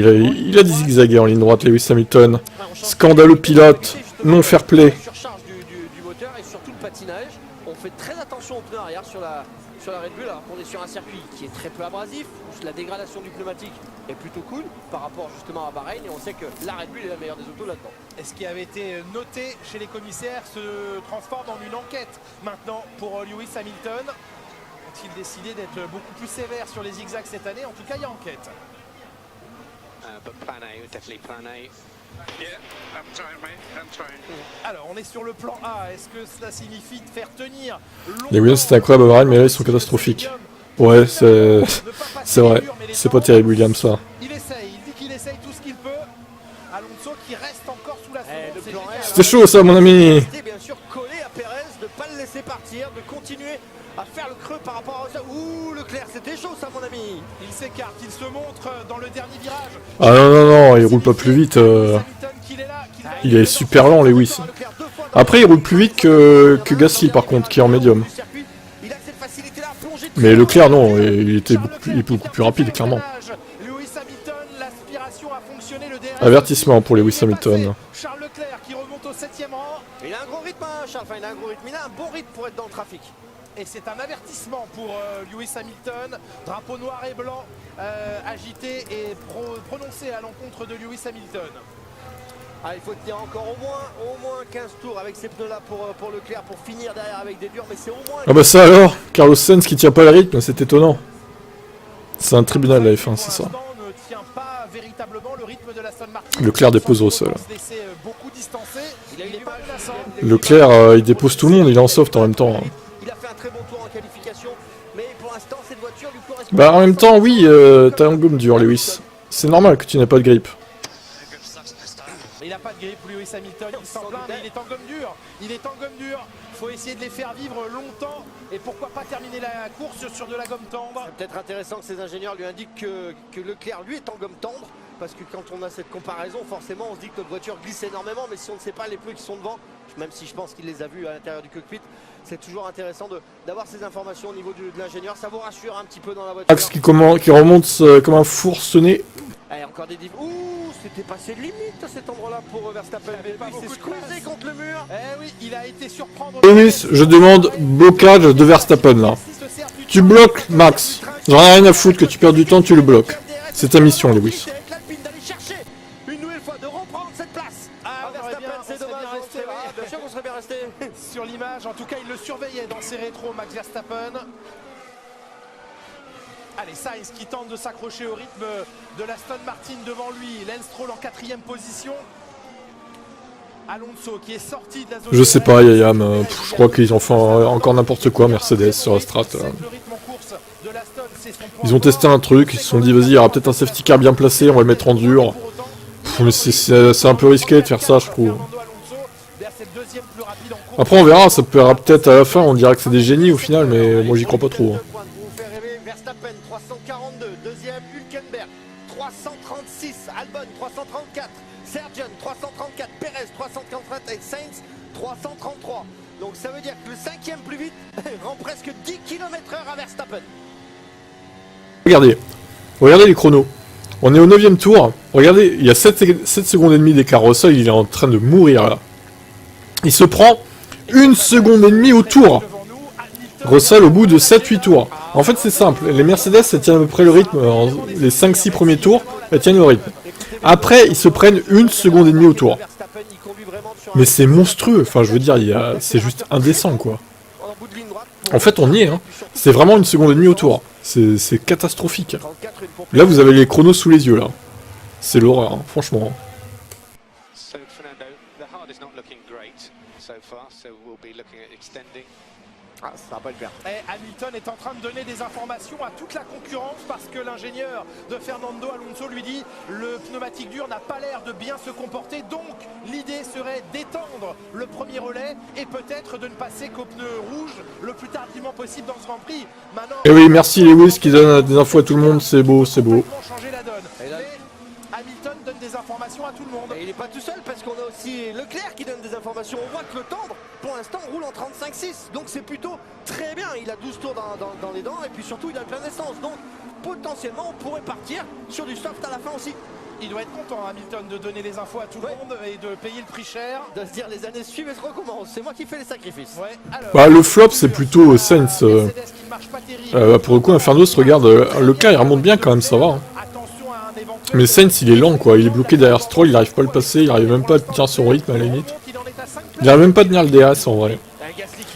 il a des zigzagués en ligne droite, Lewis Hamilton. Scandaleux pilote, non fair play. Surcharge du moteur et surtout le patinage. On fait très attention au pneu arrière sur la Red Bull, alors qu'on est sur un circuit qui est très peu abrasif, où la dégradation du pneumatique est plutôt cool par rapport justement à Bahreïn, et on sait que la Red Bull est la meilleure des autos là-dedans. Et ce qui avait été noté chez les commissaires se transforme en une enquête maintenant pour Lewis Hamilton. Ont-ils décidé d'être beaucoup plus sévères sur les zigzags cette année? En tout cas, il y a enquête. Alors, on est sur le plan A. Est-ce que cela signifie de faire tenir les Williams c'était incroyable à Bahreïn, mais là ils sont catastrophiques. Ouais, c'est vrai. C'est pas terrible Williams ça. Il essaye, il dit qu'il essaye tout ce qu'il peut. Alonso qui reste encore sous la sonde. C'était chaud ça mon ami. Bien sûr collé à Perez, de ne pas le laisser partir, de continuer à faire le creux par rapport à ça. Ouh, Leclerc, c'était chaud ça mon ami. Il s'écarte, il se montre dans le dernier virage. Ah non non non, il roule pas plus vite. Il est super lent Lewis. Après il roule plus vite que Gasly par contre, qui est en médium. Mais Leclerc non, il est beaucoup plus rapide clairement. Avertissement pour Lewis Hamilton. Charles Leclerc qui remonte au 7e rang. Il a un gros rythme, hein, Charles, il a un gros rythme, il a un bon rythme pour être dans le trafic. Et c'est un avertissement pour Lewis Hamilton. Drapeau noir et blanc agité et prononcé à l'encontre de Lewis Hamilton. Ah, il faut tenir encore au moins 15 tours avec ces pneus là pour Leclerc pour finir derrière avec des durs, mais c'est au moins... Ah bah ça alors, Carlos Sainz qui tient pas le rythme, c'est étonnant. C'est un tribunal la F1, c'est ça. Leclerc dépose Russell. Leclerc il dépose tout le monde, il est en soft en même temps. Il a fait un très bon tour en qualification, mais pour l'instant cette voiture lui correspond. Bah en même temps oui, t'as un gomme dur Lewis. C'est normal que tu n'aies pas de grippe. Il n'a pas de grippe Lewis Hamilton, il s'en plaint, mais il est en gomme dure. Il est en gomme dure. Il faut essayer de les faire vivre longtemps et pourquoi pas terminer la course sur de la gomme tendre. C'est peut-être intéressant que ces ingénieurs lui indiquent que Leclerc lui est en gomme tendre, parce que quand on a cette comparaison, forcément on se dit que notre voiture glisse énormément, mais si on ne sait pas les pneus qui sont devant, même si je pense qu'il les a vus à l'intérieur du cockpit, c'est toujours intéressant d'avoir ces informations au niveau de l'ingénieur, ça vous rassure un petit peu dans la voiture. Max qui remonte comme un forcené. Allez, encore des div. Ouh, c'était passé de limite à cet endroit-là pour Verstappen. Il s'est squeezé contre le mur. Eh oui, il a été surprendre. Lewis, je demande blocage de Verstappen là. Tu bloques Max. J'en ai rien à foutre que tu perds du temps, tu le bloques. C'est ta mission Lewis. Une nouvelle fois de reprendre cette place. Ah, Verstappen, c'est dommage. Bien sûr qu'on serait bien resté. Sur l'image, en tout cas, il le surveillait dans ses rétros, Max Verstappen. Allez, Sainz qui tente de s'accrocher au rythme de l'Aston Martin devant lui. Lance Stroll en 4e position. Alonso qui est sorti de la zone. Je sais pas, Yayam, je crois qu'ils ont fait encore n'importe quoi, Mercedes sur la strat. Ils ont testé un truc, ils se sont dit vas-y, il y aura peut-être un safety car bien placé, on va le mettre en dur. Mais c'est un peu risqué de faire ça, je trouve. Après on verra, ça peut peut-être à la fin, on dira que c'est des génies au final, mais moi j'y crois pas trop. Verstappen 342, deuxième Hülkenberg 336, Albon 334, Sargent 334, Perez 334 et Sainz 333. Donc ça veut dire que le 5e plus vite rend presque 10 km/h à Verstappen. Regardez les chronos. On est au 9e tour. Regardez, il y a 7 secondes et demie d'écart. Russell, il est en train de mourir là. Il se prend 1 seconde et demie au tour. Russell au bout de 7-8 tours. En fait c'est simple, les Mercedes elles tiennent à peu près le rythme, les 5-6 premiers tours, elles tiennent le rythme. Après ils se prennent 1 seconde et demie au tour. Mais c'est monstrueux, enfin je veux dire, c'est juste indécent quoi. En fait on y est, hein. C'est vraiment 1 seconde et demie au tour. C'est catastrophique. Là vous avez les chronos sous les yeux là. C'est l'horreur, hein, franchement. Ah, ça va pas le faire. Et Hamilton est en train de donner des informations à toute la concurrence parce que l'ingénieur de Fernando Alonso lui dit le pneumatique dur n'a pas l'air de bien se comporter, donc l'idée serait d'étendre le premier relais et peut-être de ne passer qu'au pneu rouge le plus tardivement possible dans ce Grand Prix. Maintenant, et oui, merci Lewis qui donne des infos à tout le monde, c'est beau, c'est beau. Changer la donne. Mais Hamilton donne des informations à tout le monde. Et il n'est pas tout seul parce qu'on a aussi Leclerc qui donne des informations. On voit que le tendre, pour l'instant, roule en 35,6. Donc c'est plutôt très bien. Il a 12 tours dans les dents et puis surtout il a le plein d'essence. Donc potentiellement on pourrait partir sur du soft à la fin aussi. Il doit être content, Hamilton, de donner les infos à tout le monde et de payer le prix cher. De se dire les années suivent et se recommencent. C'est moi qui fais les sacrifices. Ouais, alors, bah, le flop c'est plutôt Sainz. Pour le coup, Infernos, regarde, Leclerc il remonte bien quand même, ça va. Hein. Mais Sainz il est lent quoi, il est bloqué derrière Stroll, il arrive pas à le passer, il arrive même pas à tenir son rythme à la limite. Il arrive même pas à tenir le DRS en vrai.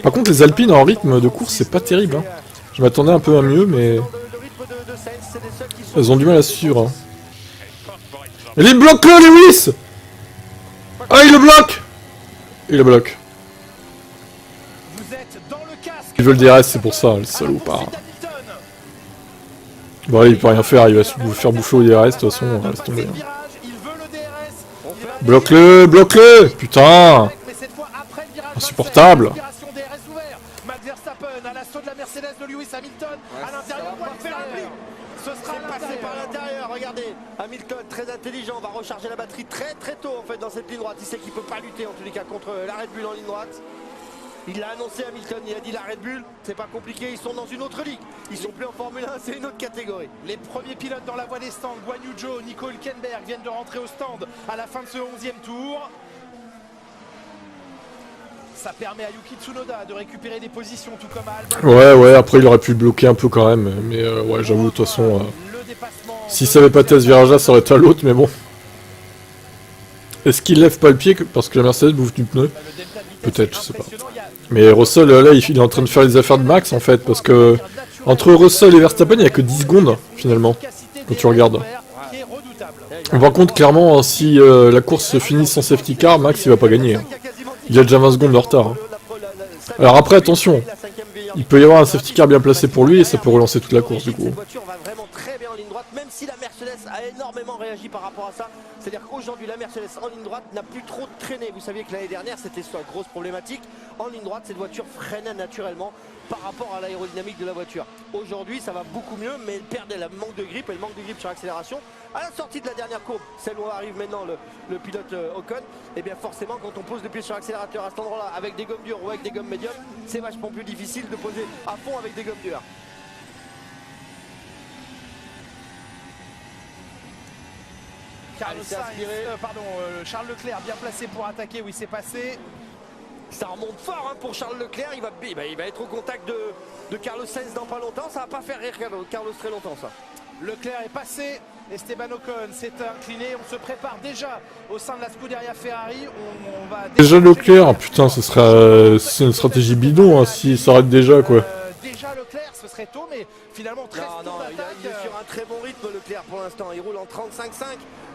Par contre les Alpines en rythme de course c'est pas terrible. Hein. Je m'attendais un peu à mieux mais... Elles ont du mal à suivre. Hein. Il bloque-le Lewis. Ah il le bloque. Il le bloque. Il veut le DRS c'est pour ça, le salopard. Bon allez, il peut rien faire, il va se faire bouffer au DRS, de toute façon, laisse tomber. Bloque-le, bloque-le. Putain. Insupportable. Max Verstappen à l'assaut de la Mercedes de Lewis Hamilton à l'intérieur pour faire un pli. Ce sera passé par l'intérieur, regardez. Hamilton très intelligent, va recharger la batterie très tôt en fait dans cette ligne droite. Il sait qu'il peut pas lutter en tous les cas contre la Red Bull en ligne droite. Il l'a annoncé Hamilton, il a dit la Red Bull, c'est pas compliqué, ils sont dans une autre ligue. Ils sont plus en Formule 1, c'est une autre catégorie. Les premiers pilotes dans la voie des stands, Guan Yu Zhou, Nico Hülkenberg viennent de rentrer au stand à la fin de ce 11e tour. Ça permet à Yuki Tsunoda de récupérer des positions tout comme à Albon. Ouais, après il aurait pu le bloquer un peu quand même, mais ouais j'avoue de toute façon, si ça avait pas été à ce virage là ça aurait été à l'autre, mais bon. Est-ce qu'il lève pas le pied parce que la Mercedes bouffe du pneu? Peut-être, je sais pas. Mais Russell là il est en train de faire les affaires de Max en fait, parce que entre Russell et Verstappen il y a que 10 secondes finalement, quand tu regardes. Par contre clairement si la course se finit sans safety car, Max il va pas gagner. Hein. Il a déjà 20 secondes de retard. Hein. Alors après attention, il peut y avoir un safety car bien placé pour lui et ça peut relancer toute la course du coup. Cette voiture va vraiment très bien en ligne droite, même si la Mercedes a énormément réagi par rapport à ça. C'est-à-dire qu'aujourd'hui la Mercedes en ligne droite n'a plus trop traîné. Vous saviez que l'année dernière c'était sa grosse problématique. En ligne droite cette voiture freinait naturellement par rapport à l'aérodynamique de la voiture. Aujourd'hui ça va beaucoup mieux, mais elle perd, elle manque de grip, elle manque de grip sur l'accélération. À la sortie de la dernière courbe, celle où arrive maintenant le pilote Ocon, et bien forcément quand on pose le pied sur l'accélérateur à cet endroit-là avec des gommes dures ou avec des gommes médium, c'est vachement plus difficile de poser à fond avec des gommes dures. Charles Leclerc bien placé pour attaquer où il s'est passé. Ça remonte fort hein, pour Charles Leclerc, il va être au contact de Carlos Sainz dans pas longtemps, ça va pas faire rire Carlos très longtemps ça. Leclerc est passé, Esteban Ocon s'est incliné, on se prépare déjà au sein de la Scuderia Ferrari. On va déjà Leclerc, putain ce c'est une stratégie bidon hein, s'il s'arrête déjà quoi. Déjà Leclerc, ce serait tôt mais finalement très tôt d'attaque. Il est sur un très bon rythme Leclerc pour l'instant, il roule en 35,5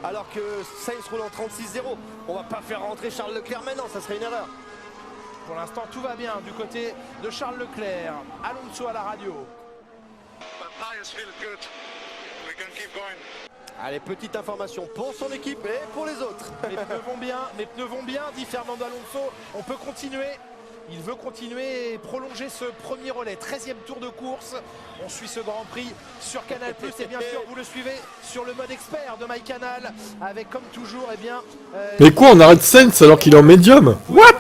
alors que Sainz roule en 36,0. On va pas faire rentrer Charles Leclerc maintenant, ça serait une erreur. Pour l'instant tout va bien du côté de Charles Leclerc. Alonso à la radio. Allez, petite information pour son équipe et pour les autres. Mes pneus vont bien, dit Fernando Alonso. On peut continuer. Il veut continuer et prolonger ce premier relais. 13e tour de course. On suit ce Grand Prix sur Canal+. Et bien sûr, vous le suivez sur le mode expert de MyCanal. Avec, comme toujours, eh bien... Mais quoi, on arrête Sainz alors qu'il est en médium? What?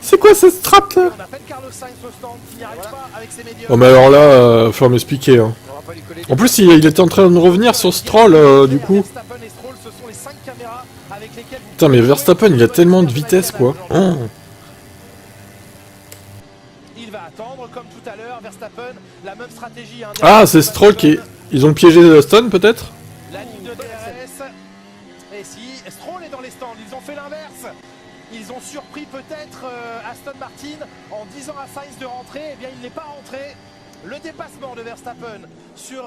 C'est quoi cette strap là? On appelle Carlos Sainz au stand qui n'y arrive pas avec ses médiums. Oh mais alors là, faut m'expliquer. Hein. En plus, il était en train de revenir sur Stroll, du coup. Putain, mais Verstappen, il a tellement de vitesse, quoi. Oh. va attendre comme tout à l'heure. Verstappen, la même stratégie. Hein, Ah, c'est Stroll qui... Ils ont piégé Aston peut-être? La ligne de DRS. Et si, Stroll est dans les stands, ils ont fait l'inverse. Ils ont surpris peut-être Aston Martin en disant à Sainz de rentrer. Eh bien, il n'est pas rentré. Le dépassement de Verstappen sur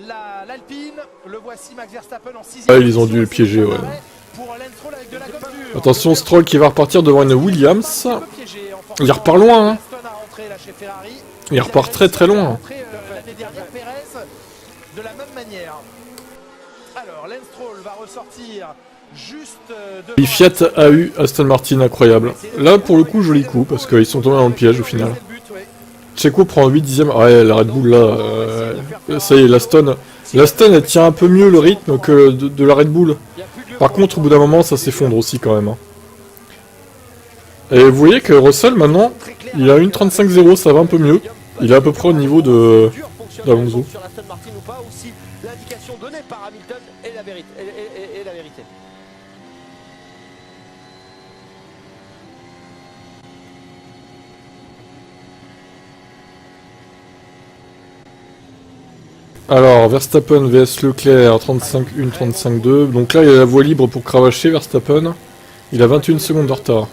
l'Alpine. Le voici, Max Verstappen en 6e. Ah, ils ont dû le piéger, ouais. Attention, Stroll qui va repartir devant une Williams. Il repart loin, hein. Il repart très très loin. De la même manière. Alors, Lance Stroll va ressortir juste Et Fiat a eu Aston Martin, incroyable. Là, pour le coup, joli coup, parce qu'ils sont tombés dans le piège au final. Checo prend 8 dixièmes. Ouais, la Red Bull là, ça y est, l'Aston elle tient un peu mieux le rythme que de la Red Bull. Par contre, au bout d'un moment, ça s'effondre aussi quand même. Hein. Et vous voyez que Russell maintenant, il a une 35-0, ça va un peu mieux. Il est à peu près au niveau d'Alonso. L'indication donnée par Hamilton est la vérité. Alors, Verstappen vs Leclerc, 35-1, 35-2. Donc là, il a la voie libre pour cravacher Verstappen. Il a 21 secondes de retard.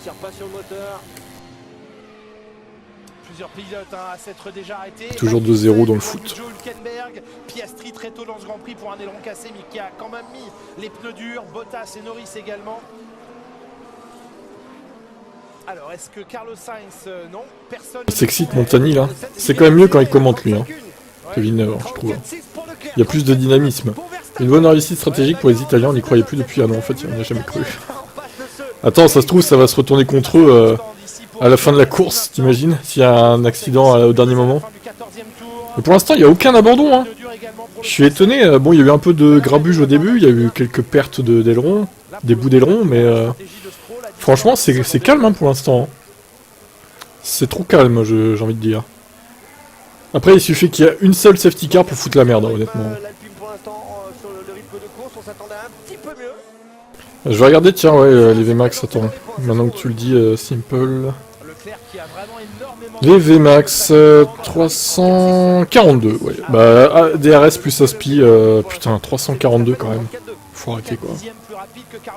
Toujours 2-0 dans le foot. Piastri très tôt dans ce Grand Prix pour un aileron cassé, mais qui a quand même mis les pneus durs. Bottas et Norris également. Alors, est-ce que Carlos Sainz, non, personne. S'excite Montani là. C'est quand même mieux quand il commente lui. Hein. Kevin, je trouve. Il y a plus de dynamisme. Une bonne réussite stratégique pour les Italiens, on n'y croyait plus depuis un an en fait, on n'y a jamais cru. Attends, ça se trouve, ça va se retourner contre eux à la fin de la course, t'imagines, s'il y a un accident au dernier moment. Mais pour l'instant, il n'y a aucun abandon. Hein. Je suis étonné, bon, il y a eu un peu de grabuge au début, il y a eu quelques pertes d'ailerons, des bouts d'ailerons, mais franchement, c'est calme hein, pour l'instant. Hein. C'est trop calme, j'ai envie de dire. Après, il suffit qu'il y ait une seule safety car pour foutre la merde, honnêtement. Je vais regarder, tiens, ouais, les VMAX, attends. Maintenant que tu le dis, Simple. Les VMAX, 342, ouais. Bah, DRS plus Aspi, putain, 342 quand même. Faut arrêter, quoi.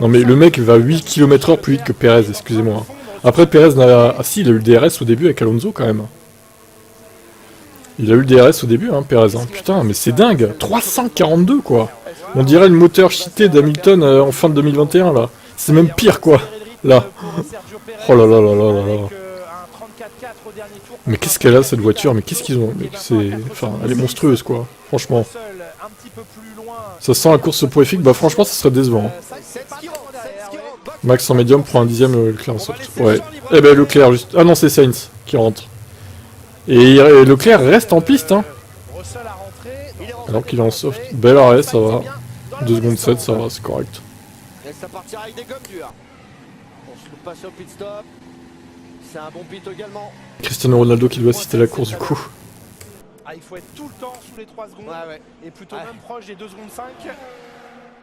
Non mais le mec va 8 km/h plus vite que Perez, excusez-moi. Après, Perez n'a... Ah si, il a eu le DRS au début avec Alonso, quand même. Il a eu le DRS au début, hein, Perez. Hein. Putain, mais c'est dingue. 342, quoi. On dirait le moteur cheaté d'Hamilton en fin de 2021, là. C'est même pire, quoi. Là. Oh là là là là là là. Mais qu'est-ce qu'elle a, cette voiture? Mais qu'est-ce qu'ils ont? C'est... Enfin, elle est monstrueuse, quoi. Franchement. Ça sent la course soporifique. Bah, franchement, ça serait décevant. Hein. Max en médium pour un dixième, Leclerc en soft. Ouais. Eh ben, Leclerc, juste... Ah non, c'est Sainz qui rentre. Et Leclerc reste en piste, hein. Alors qu'il est en soft. Bel arrêt, ça va. 2 secondes 7, ça va, c'est correct. Et ça partira avec des gommes dures. On se loupe pas sur le pit stop. C'est un bon pit également. Cristiano Ronaldo qui doit assister à la course du coup. Ah, il faut être tout le temps sous les 3 secondes. Ouais. Et plutôt même proche des 2 secondes 5.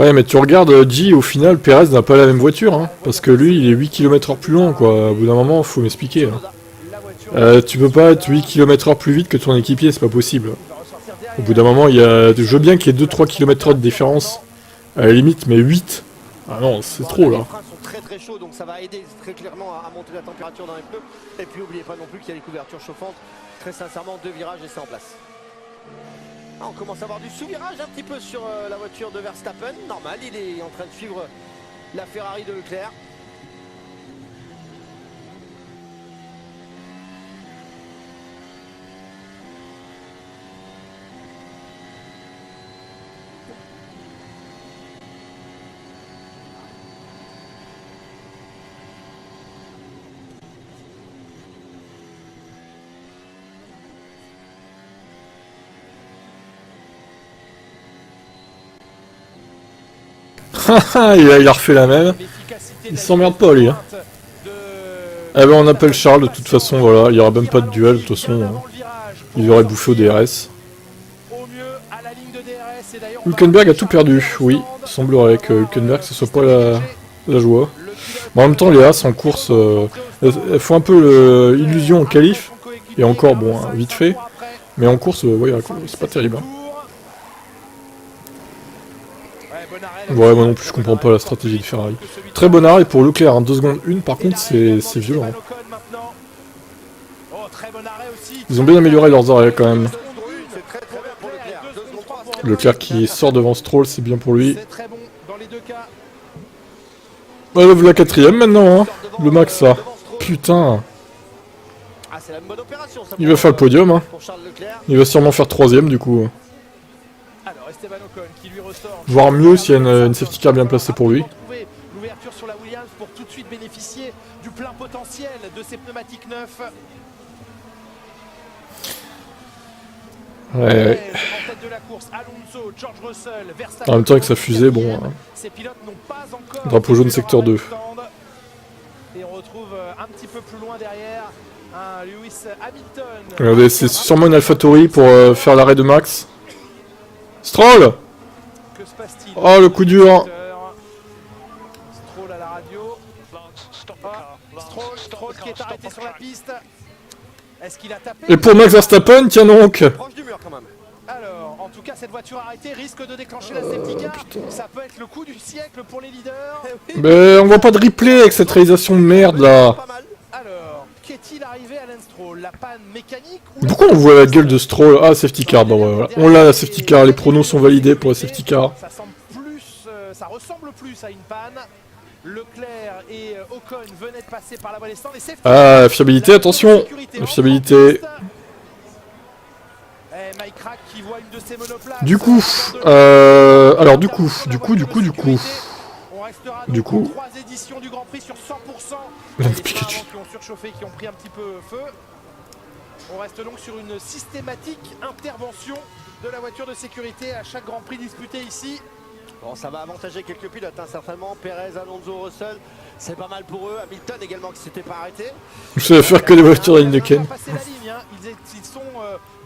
Ouais, mais tu regardes G, au final, Perez n'a pas la même voiture, hein. Parce que lui, il est 8 km/h plus lent, quoi. Au bout d'un moment, faut m'expliquer. Hein. Tu peux pas être 8 km/h plus vite que ton équipier, c'est pas possible. Au bout d'un moment, il y a... Je veux bien qu'il y ait 2-3 km/h de différence, à la limite, mais 8. Ah non, c'est trop là. Les freins sont très très chauds, donc ça va aider très clairement à monter la température dans les pneus. Et puis n'oubliez pas non plus qu'il y a les couvertures chauffantes. Très sincèrement, 2 virages et c'est en place. Ah, on commence à avoir du sous-virage un petit peu sur la voiture de Verstappen. Normal, il est en train de suivre la Ferrari de Leclerc. il a refait la même. Il s'emmerde pas lui. Hein. Eh ben on appelle Charles de toute façon, voilà, il y aura même pas de duel de toute façon. Hein. Il aurait bouffé au DRS. Hülkenberg a tout perdu, oui. Il semblerait que Hülkenberg ce soit pas la joie. Mais en même temps les As en course, elles font un peu l'illusion en qualif. Et encore, bon, hein, vite fait. Mais en course, ouais, c'est pas terrible. Hein. Ouais, moi non plus, je comprends pas la stratégie de Ferrari. Très bon arrêt pour Leclerc, hein, 2 secondes 1, par contre, c'est violent. Ils ont bien amélioré leurs arrêts quand même. Leclerc qui sort devant Stroll, c'est bien pour lui. Bah, la 4ème maintenant, hein. Le Max là. Putain. Il va faire le podium, hein. Il va sûrement faire 3ème du coup. Voire mieux s'il y a une safety car bien placée pour lui. L'ouverture sur la Williams pour tout de suite bénéficier du plein potentiel de ces pneumatiques neufs. Ouais. En même temps avec sa fusée, bon. Drapeau jaune secteur 2. Et on retrouve un petit peu plus loin derrière un Lewis Hamilton. Regardez, c'est sûrement une AlphaTauri pour faire l'arrêt de Max. Stroll! Oh le coup dur! Stroll à la radio. Stroll qui est arrêté sur la piste. Est-ce qu'il a tapé? Et pour Max Verstappen, tiens donc! Proche du mur quand même. Alors, en tout cas, cette voiture arrêtée risque de déclencher la safety car. Ça peut être le coup du siècle pour les leaders. Mais on voit pas de replay avec cette réalisation de merde là! Alors, qu'est-il arrivé à Lance Stroll? La panne mécanique ou Pourquoi on voit la gueule de Stroll? Ah, safety car, bah voilà. On l'a la safety car, les pronos sont validés pour la safety car. Ça semble plus, ça ressemble plus à une panne. Leclerc et Ocon venaient de passer par la voie des stands. Ah, fiabilité, attention! La fiabilité. Du coup, alors du coup. Trois éditions du Grand Prix sur 100%. Pikachu. Qui ont surchauffé, qui ont pris un petit peu feu. On reste donc sur une systématique intervention de la voiture de sécurité à chaque Grand Prix disputé ici. Bon, ça va avantager quelques pilotes, hein, certainement. Perez, Alonso, Russell, c'est pas mal pour eux. Hamilton également qui s'était pas arrêté. Je vais faire que les voitures à ligne de Ken. Ils sont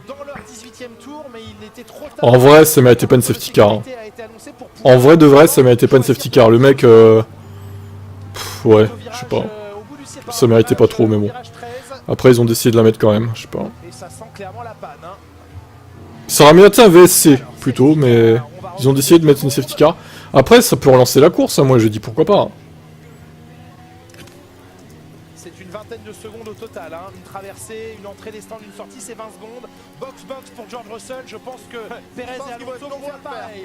dans leur 18e tour, mais il était trop tard. En vrai, ça méritait pas une safety car. Hein. En vrai de vrai, ça méritait pas une safety car. Le mec, ouais, je sais pas. Ça méritait pas trop, mais bon. Après, ils ont décidé de la mettre quand même, je sais pas. Ça aurait mérité un VSC plutôt, mais ils ont décidé de mettre une safety car. Après, ça peut relancer la course, hein, moi je dis pourquoi pas. C'est une vingtaine de secondes au total, hein. Une traversée, une entrée des stands, une sortie, c'est 20 secondes. Box pour George Russell, je pense que Perez et Alonso vont faire pareil.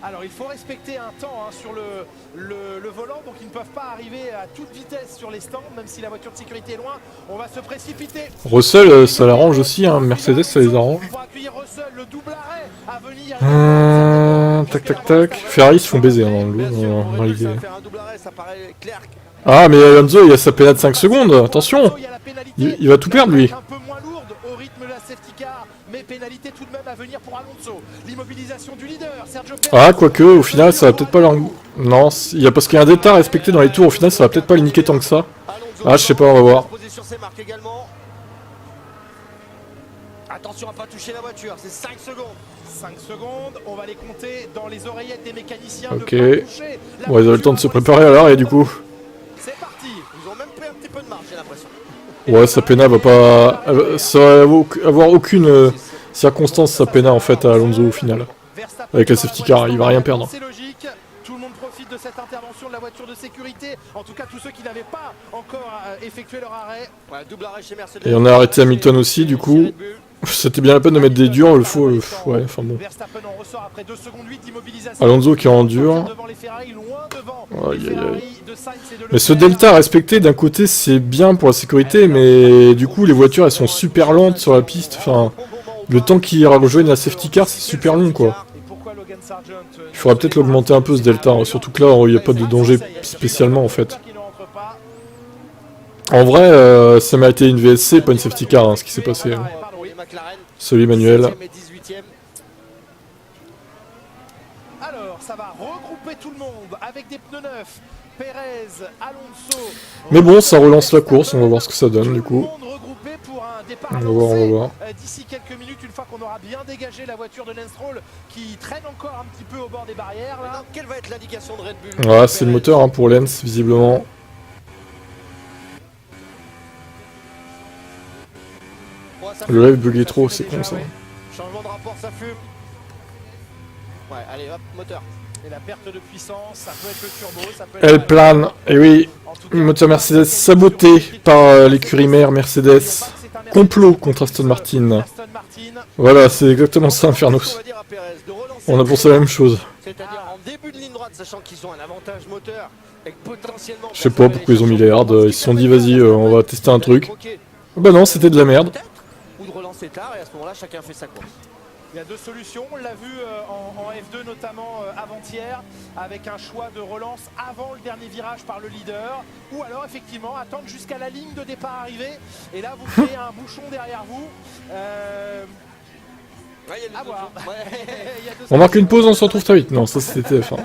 Alors il faut respecter un temps, hein, sur le volant, donc ils ne peuvent pas arriver à toute vitesse sur les stands, même si la voiture de sécurité est loin. On va se précipiter. Russell, ça l'arrange aussi, hein. Mercedes, ça les arrange. Tac. Ferrari se font baiser, hein, dans l'idée. Ah, mais Alonso, il y a sa pénale de 5 secondes, attention. Il va tout perdre, lui. Mais pénalité tout de même à venir pour Alonso. L'immobilisation du leader, Sergio Perez. Ah, quoique, au final, ça va peut-être pas leur... Non, parce qu'il y a un delta à respecter dans les tours, au final, ça va peut-être pas les niquer tant que ça. Ah, je sais pas, on va voir. Attention à pas toucher la voiture, c'est 5 secondes. 5 secondes, on va les compter dans les oreillettes des mécaniciens. Ok. Bon, ils avaient le temps de se préparer à l'arrêt, du coup. C'est parti. Ils ont même pris un petit peu de marge, j'ai l'impression. Ouais, sa péna va pas... Ça va avoir aucune circonstance, sa péna, en fait, à Alonso, au final. Avec la safety car, il va rien perdre. C'est logique, tout le monde profite de cette intervention de la voiture de sécurité. En tout cas, tous ceux qui n'avaient pas encore effectué leur arrêt. Ouais, double arrêt chez Mercedes. Et on a arrêté Hamilton aussi, du coup. C'était bien la peine de mettre des durs, le faux, ouais, enfin bon. Alonso qui est en dur. Mais ce delta respecté, d'un côté, c'est bien pour la sécurité, mais du coup, les voitures, elles sont super lentes sur la piste. Enfin, le temps qu'ils rejoignent la safety car, c'est super long, quoi. Il faudrait peut-être l'augmenter un peu, ce delta, hein, surtout que là, il n'y a pas de danger spécialement, en fait. En vrai, ça m'a été une VSC, pas une safety car, hein, ce qui s'est passé. Hein. Salut Manuel. Alors, ça va regrouper tout le monde avec des pneus neufs. Perez, Alonso. Mais bon, ça relance la course, on va voir ce que ça donne du coup. On va voir. D'ici quelques minutes, une fois qu'on aura bien dégagé la voiture de Lance Stroll qui traîne encore un petit peu au bord des barrières. Là. Quelle va être l'indication de Red Bull? Ouais, c'est le moteur, hein, pour Lance, visiblement. Le live buguait trop, c'est con ça. Changement de rapport, ça fume. Ouais, allez hop, moteur. Et la perte de puissance, ça peut être le turbo, ça peut être... Elle plane, et oui, le moteur Mercedes saboté par l'écurie mère Mercedes. Complot contre Aston Martin. Voilà, c'est exactement ça, Infernos. On a pensé la même chose. C'est-à-dire en début de ligne droite, sachant qu'ils ont un avantage moteur et que potentiellement... Je sais pas pourquoi ils ont mis les hards, ils se sont dit vas-y, on va tester un truc. Bah non, c'était de la merde. Ou de relancer tard, et à ce moment-là, chacun fait sa course. Il y a deux solutions, on l'a vu en F2 notamment avant-hier, avec un choix de relance avant le dernier virage par le leader, ou alors effectivement attendre jusqu'à la ligne de départ arrivée, et là vous créez un bouchon derrière vous. Ouais, y a à voir. On marque une pause, on se retrouve très vite. Non, ça c'était TF1.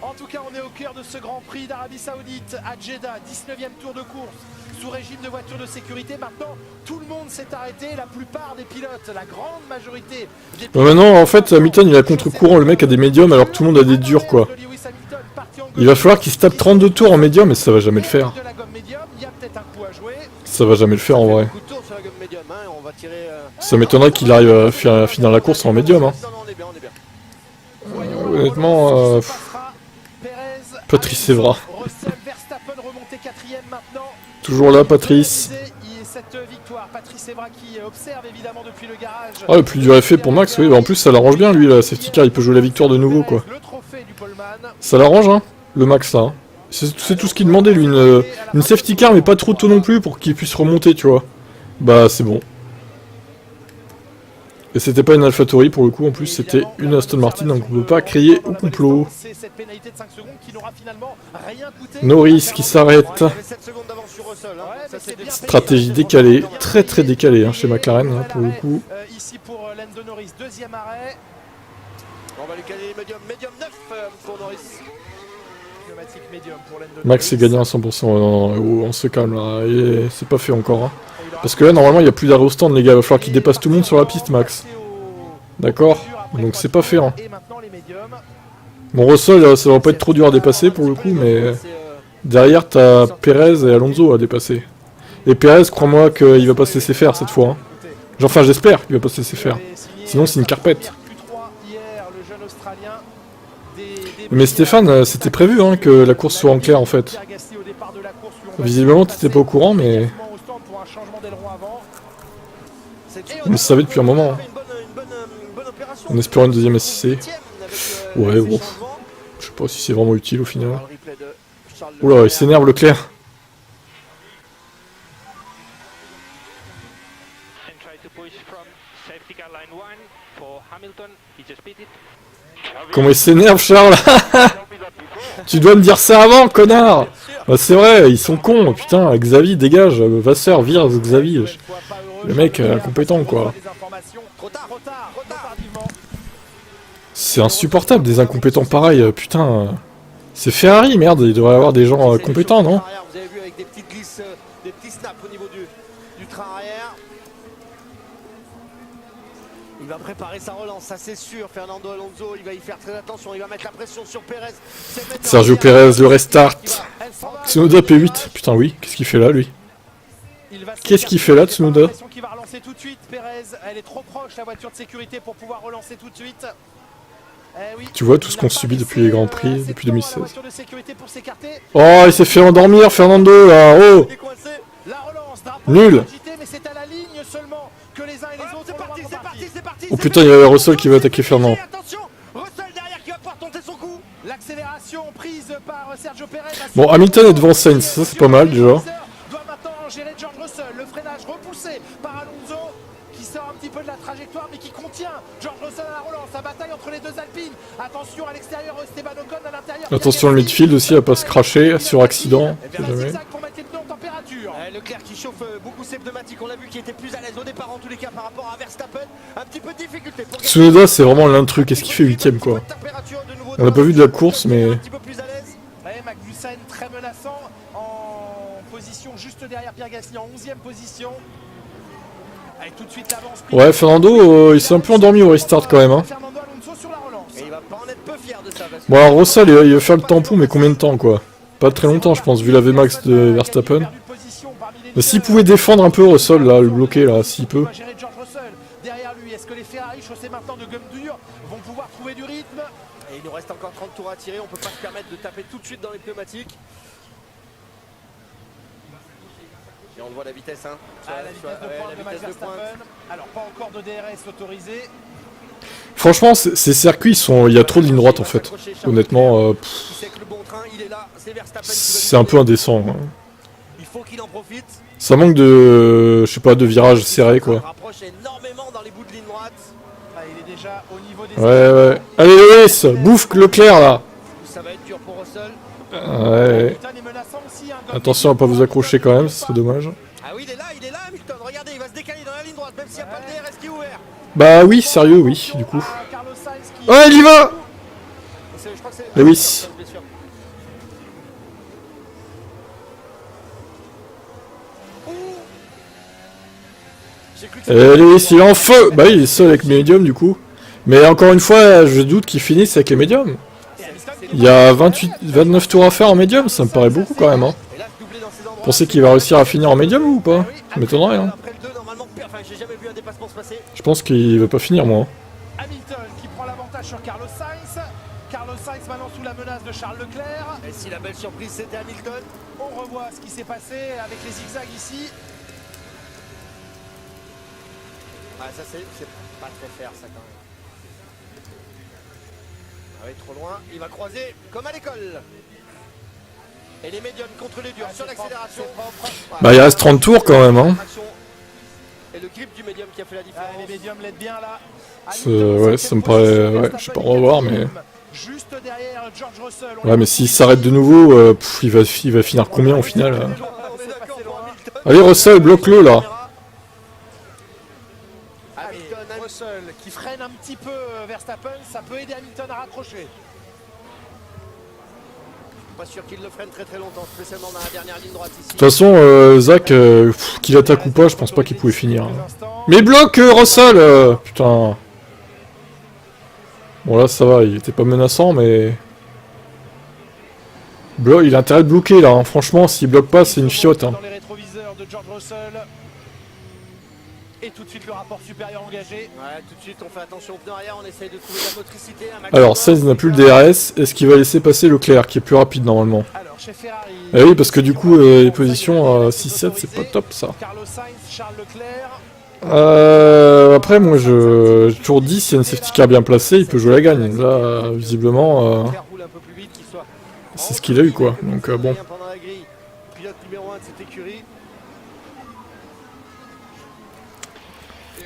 En tout cas, on est au cœur de ce Grand Prix d'Arabie Saoudite à Jeddah, 19e tour de course, sous régime de voiture de sécurité. Maintenant, tout le monde s'est arrêté, la plupart des pilotes, la grande majorité des pilotes... Maintenant, en fait, Hamilton il a contre-courant, le mec a des médiums alors que tout le monde a des durs quoi. Il va falloir qu'il se tape 32 tours en médium et ça va jamais le faire. Ça va jamais le faire en vrai. Ça m'étonnerait qu'il arrive à finir la course en médium. Hein. Honnêtement, Patrice Evra. Toujours là, Patrice. Ah, le plus dur effet pour Max, oui. En plus, ça l'arrange bien, lui, la safety car. Il peut jouer la victoire de nouveau, quoi. Ça l'arrange, hein, le Max, là. Hein. C'est tout ce qu'il demandait, lui. Une safety car, mais pas trop tôt non plus pour qu'il puisse remonter, tu vois. Bah, c'est bon. Et c'était pas une AlphaTauri pour le coup, en plus c'était une Aston Martin, donc on peut pas crier au complot. Norris qui s'arrête. Stratégie décalée, très très décalée hein, chez McLaren hein, pour le coup. Ici pour Lando Norris, deuxième arrêt. On va lui caler médium 9 pour Norris. Max est gagné à 100%, non, on se calme là, c'est pas fait encore. Hein. Parce que là normalement il n'y a plus d'arrêt au stand les gars, il va falloir qu'il dépasse tout le monde sur la piste Max. D'accord. Donc c'est pas fait. Hein. Bon Russell ça va pas être trop dur à dépasser pour le coup, mais derrière t'as Perez et Alonso à dépasser. Et Perez crois-moi qu'il va pas se laisser faire cette fois. Hein. Enfin j'espère qu'il va pas se laisser faire. Sinon c'est une carpette. Mais Stéphane, c'était prévu hein, que la course soit en clair en fait. Visiblement t'étais pas au courant mais... On le savait depuis un moment. Hein. On espère une deuxième SC. Ouais, bon. Je sais pas si c'est vraiment utile au final. Oula, il s'énerve Leclerc. Comment il s'énerve Charles. Tu dois me dire ça avant, connard. Bah, c'est vrai, ils sont cons, putain, Xavi dégage, Vasseur vire Xavi. Le mec incompétent quoi. C'est insupportable des incompétents pareils, putain. C'est Ferrari, merde, il devrait y avoir des gens compétents, non? Vous avez vu avec des petites glisses, des petits snaps au niveau du train arrière. Il va préparer sa relance, ça c'est sûr. Fernando Alonso, il va y faire très attention, il va mettre la pression sur Perez. Sergio Perez, le restart. Tsunoda P8, putain oui, qu'est-ce qu'il fait là lui? Qu'est-ce qu'il fait là Tsunoda? Elle est trop proche la voiture de sécurité pour pouvoir relancer tout de suite. Tu vois tout ce qu'on subit depuis les Grands Prix, depuis 2016. Oh, il s'est fait endormir Fernando là, oh! Nul! Oh putain, il y a Russell qui va attaquer Fernand. Bon, Hamilton est devant Sainz, ça c'est pas mal déjà. Gérer George Russell, le freinage repoussé par Alonso qui sort un petit peu de la trajectoire mais qui contient George Russell à la relance, la bataille entre les deux Alpines. Attention à l'extérieur, Esteban Ocon à l'intérieur. Attention le midfield aussi à pas se cracher sur accident. Jamais. Leclerc qui chauffe beaucoup ses pneumatiques, on l'a vu qui était plus à l'aise au départ en tous les cas par rapport à Verstappen. Un petit peu de difficulté. Tsunoda c'est vraiment l'intrus, qu'est-ce qu'il fait 8ème quoi. On a pas vu de la course mais... Magnussen très menaçant en position juste derrière Pierre Gasly en 11e position. Allez, tout de suite l'avance. Ouais, Fernando il s'est un peu endormi au restart quand même. Hein. Bon alors Russell il va faire le tampon mais combien de temps quoi? Pas très longtemps je pense vu la VMAX de Verstappen. S'il pouvait défendre un peu Russell, là, le bloquer, là, s'il peut. George Russell derrière lui. Est-ce que les Ferrari chaussés maintenant de gomme dure vont pouvoir trouver du rythme? Et il nous reste encore 30 tours à tirer, on peut pas se permettre de taper tout de suite dans les pneumatiques. Et on le voit la vitesse, hein. La vitesse de Max Verstappen. Alors pas encore de DRS autorisé. Franchement, ces circuits, il y a trop de lignes droites en fait. Honnêtement, c'est un peu indécent. Hein. Il faut qu'il en profite. Ça manque de, je sais pas, de virages serrés quoi. Rapproche énormément dans les bouts de ligne droite. Il est déjà au niveau des Ouais. Allez Lewis, bouffe Leclerc là. Ça va être dur pour Russell. Ouais. Attention à pas vous accrocher quand même, ce serait dommage. Ah oui, il est là Hamilton. Regardez, il va se décaler dans la ligne droite, même s'il n'y a pas le DRS qui est ouvert. Bah oui, sérieux, oui, du coup. Ouais, il y va. Lewis. Lewis, il est en feu. Bah oui, il est seul avec médium du coup. Mais encore une fois, je doute qu'il finisse avec les médiums. Il y a 29 tours à faire en médium, ça me paraît beaucoup quand même. Hein. Vous pensez qu'il va réussir à finir en médium ou pas? Ça m'étonnerait. Hein. Je pense qu'il va pas finir moi. Hamilton qui prend l'avantage sur Carlos Sainz. Carlos Sainz maintenant sous la menace de Charles Leclerc. Et si la belle surprise c'était Hamilton. On revoit ce qui s'est passé avec les zigzags ici. Ah ça c'est pas très fair ça quand même. Ah oui, trop loin, il va croiser comme à l'école. Et les médiums contre les durs sur l'accélération. Bah il reste 30 tours quand même hein. Et le grip du médium qui a fait la différence. Les médiums l'aident bien là. Ouais, ça me paraît... Ouais, je sais pas, on va voir mais... Juste derrière George Russell. Ouais mais s'il s'arrête de nouveau, il va finir combien au final Allez Russell, bloque-le là. Russell qui freine un petit peu Verstappen, ça peut aider Hamilton à raccrocher. Pas sûr qu'il le freine très longtemps, spécialement dans la dernière ligne droite ici. De toute façon, Zach, qu'il attaque ou pas, je pense pas qu'il pouvait finir. Mais bloque Russell putain. Bon là ça va, il était pas menaçant mais... Il a intérêt de bloquer là, hein. Franchement s'il bloque pas c'est une fiotte. Hein. Dans les rétroviseurs de George Russell. Et tout de suite le rapport supérieur engagé. Ouais, tout de suite on fait attention au pneu arrière, on essaye de trouver la motricité. Alors 16 n'a plus le DRS, est-ce qu'il va laisser passer Leclerc qui est plus rapide normalement? Alors chez Ferrari. Eh oui parce que du coup les positions à 6-7 c'est pas top ça. Carlos Sainz, Charles Leclerc. Après moi j'ai toujours dit s'il y a une safety car bien placée il peut jouer la gagne. Là visiblement c'est ce qu'il a eu quoi. Donc bon. Pilote numéro 1 de cette écurie.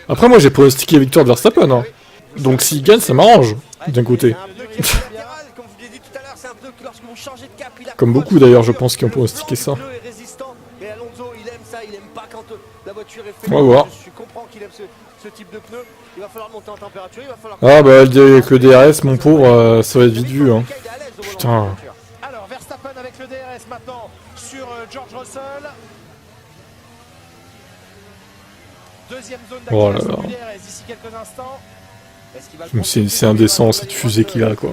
Après moi j'ai pronostiqué victoire de Verstappen hein. Donc s'il gagne ça m'arrange d'un côté. Comme beaucoup d'ailleurs je pense qui ont pronostiqué ça. On va voir. Ah bah avec le DRS mon pauvre ça va être vite vu hein. Putain. Alors Verstappen avec le DRS maintenant sur George Russell. Deuxième zone d'activation du DRS d'ici quelques instants. C'est indécent cette fusée qu'il a quoi.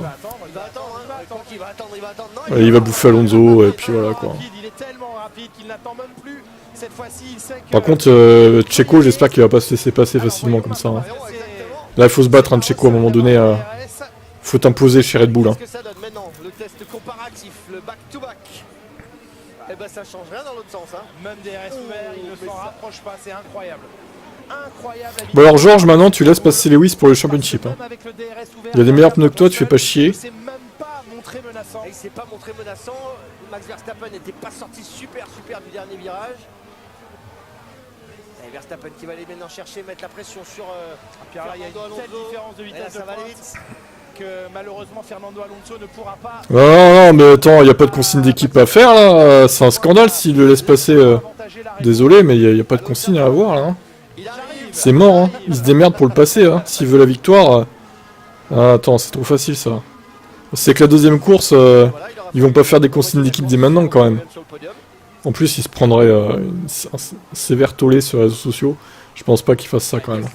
Il Il va bouffer Alonso et puis voilà quoi. Il est tellement rapide qu'il n'attend même plus. Cette fois-ci, il sait que... Par contre Checo j'espère qu'il va pas se laisser passer facilement comme ça. Hein. Là il faut se battre hein, Checo à un moment donné. Faut t'imposer chez Red Bull. Hein. Qu'est-ce que ça donne maintenant? Le test comparatif, le back-to-back. Eh ben ça change rien dans l'autre sens hein. Même DRS ouvert, il ne s'en rapproche pas, c'est incroyable. Bon alors Georges maintenant tu laisses passer Lewis pour le championship hein. Il a des meilleurs pneus que toi, tu fais pas chier. Il s'est même pas montré menaçant. Il s'est pas montré menaçant. Max Verstappen n'était pas sorti super du dernier virage. Et Verstappen qui va aller maintenant chercher, mettre la pression sur Pierre là il y a une telle différence de vitesse de pointe que malheureusement Fernando Alonso ne pourra pas... Non mais attends, il n'y a pas de consigne d'équipe à faire là. C'est un scandale s'il le laisse passer. Désolé mais il n'y a pas de consigne à avoir là. Hein. C'est mort, hein. Il se démerde pour le passer, hein. S'il veut la victoire. Ah, attends, c'est trop facile ça. C'est que la deuxième course, ils vont pas faire des consignes d'équipe dès maintenant quand même. En plus, ils se prendraient un sévère tollé sur les réseaux sociaux. Je pense pas qu'ils fassent ça quand même.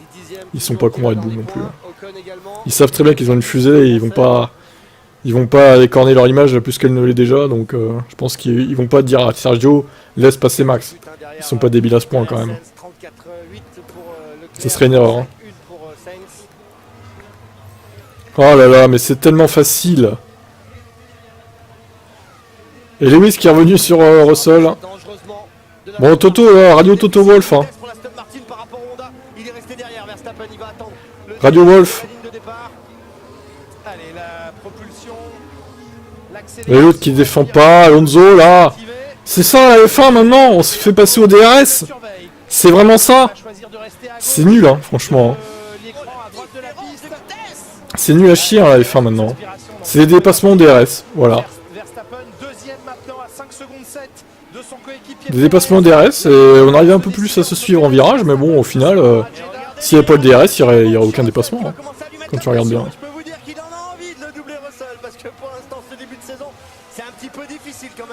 Ils sont pas cons Red Bull non plus. Hein. Ils savent très bien qu'ils ont une fusée et ils vont pas écorner leur image plus qu'elle ne l'est déjà. Donc je pense qu'ils vont pas dire à Sergio laisse passer Max. Ils sont pas débiles à ce point quand même. Ce serait une erreur. Hein. Oh là là, mais c'est tellement facile. Et Lewis qui est revenu sur Russell. Bon, Toto, Radio Toto Wolff. Hein. Radio Wolff. Et l'autre qui défend pas, Alonso là. C'est ça la F1 maintenant, on se fait passer au DRS. C'est vraiment ça. C'est nul hein, franchement. C'est nul à chier hein, la F1 maintenant. C'est des dépassements au DRS, voilà. Des dépassements au DRS et on arrive un peu plus à se suivre en virage, mais bon au final, s'il n'y avait pas le DRS, il n'y aurait aucun dépassement. Hein, quand tu regardes bien.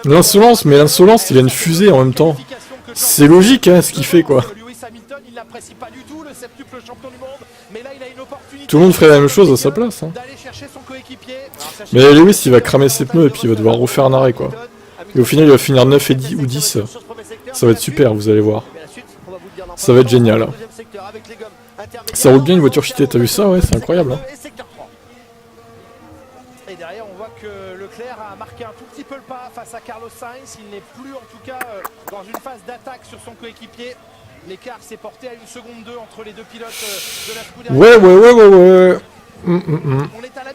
L'insolence, mais l'insolence, il a une fusée en même temps. C'est logique, hein, ce qu'il fait, quoi. Tout le monde ferait la même chose à sa place. Hein. Mais Lewis, il va cramer ses pneus et puis il va devoir refaire un arrêt, quoi. Et au final, il va finir 9 et 10 ou 10. Ça va être super, vous allez voir. Ça va être génial. Ça roule bien une voiture cheatée, t'as vu ça? Ouais, c'est incroyable. Hein. Et derrière, on voit que Leclerc a marqué un tout petit peu le pas face à Carlos Sainz. Il n'est plus, en tout cas, dans une phase d'attaque sur son coéquipier. L'écart s'est porté à 1 seconde 2 entre les deux pilotes de la Scuderia. Ouais.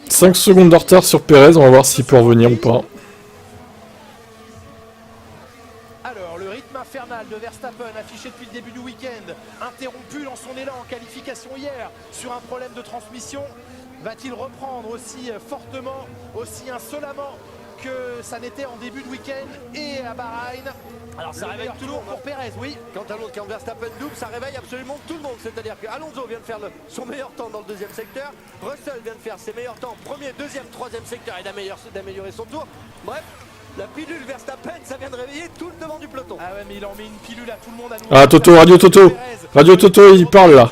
5 secondes de retard sur Perez, on va voir s'il peut revenir ou pas. Alors, le rythme infernal de Verstappen affiché depuis le début du week-end, interrompu dans son élan en qualification hier sur un problème de transmission. Va-t-il reprendre aussi fortement, aussi insolemment que ça n'était en début de week-end et à Bahreïn? Alors ça réveille toujours pour Perez, oui. Quand Verstappen double, ça réveille absolument tout le monde. C'est-à-dire que Alonso vient de faire son meilleur temps dans le deuxième secteur, Russell vient de faire ses meilleurs temps, premier, deuxième, troisième secteur et d'améliorer son tour. Bref, la pilule Verstappen, ça vient de réveiller tout le devant du peloton. Ah ouais, mais il en met une pilule à tout le monde à nouveau. Ah, Toto, Radio Toto. Radio Toto, il parle là.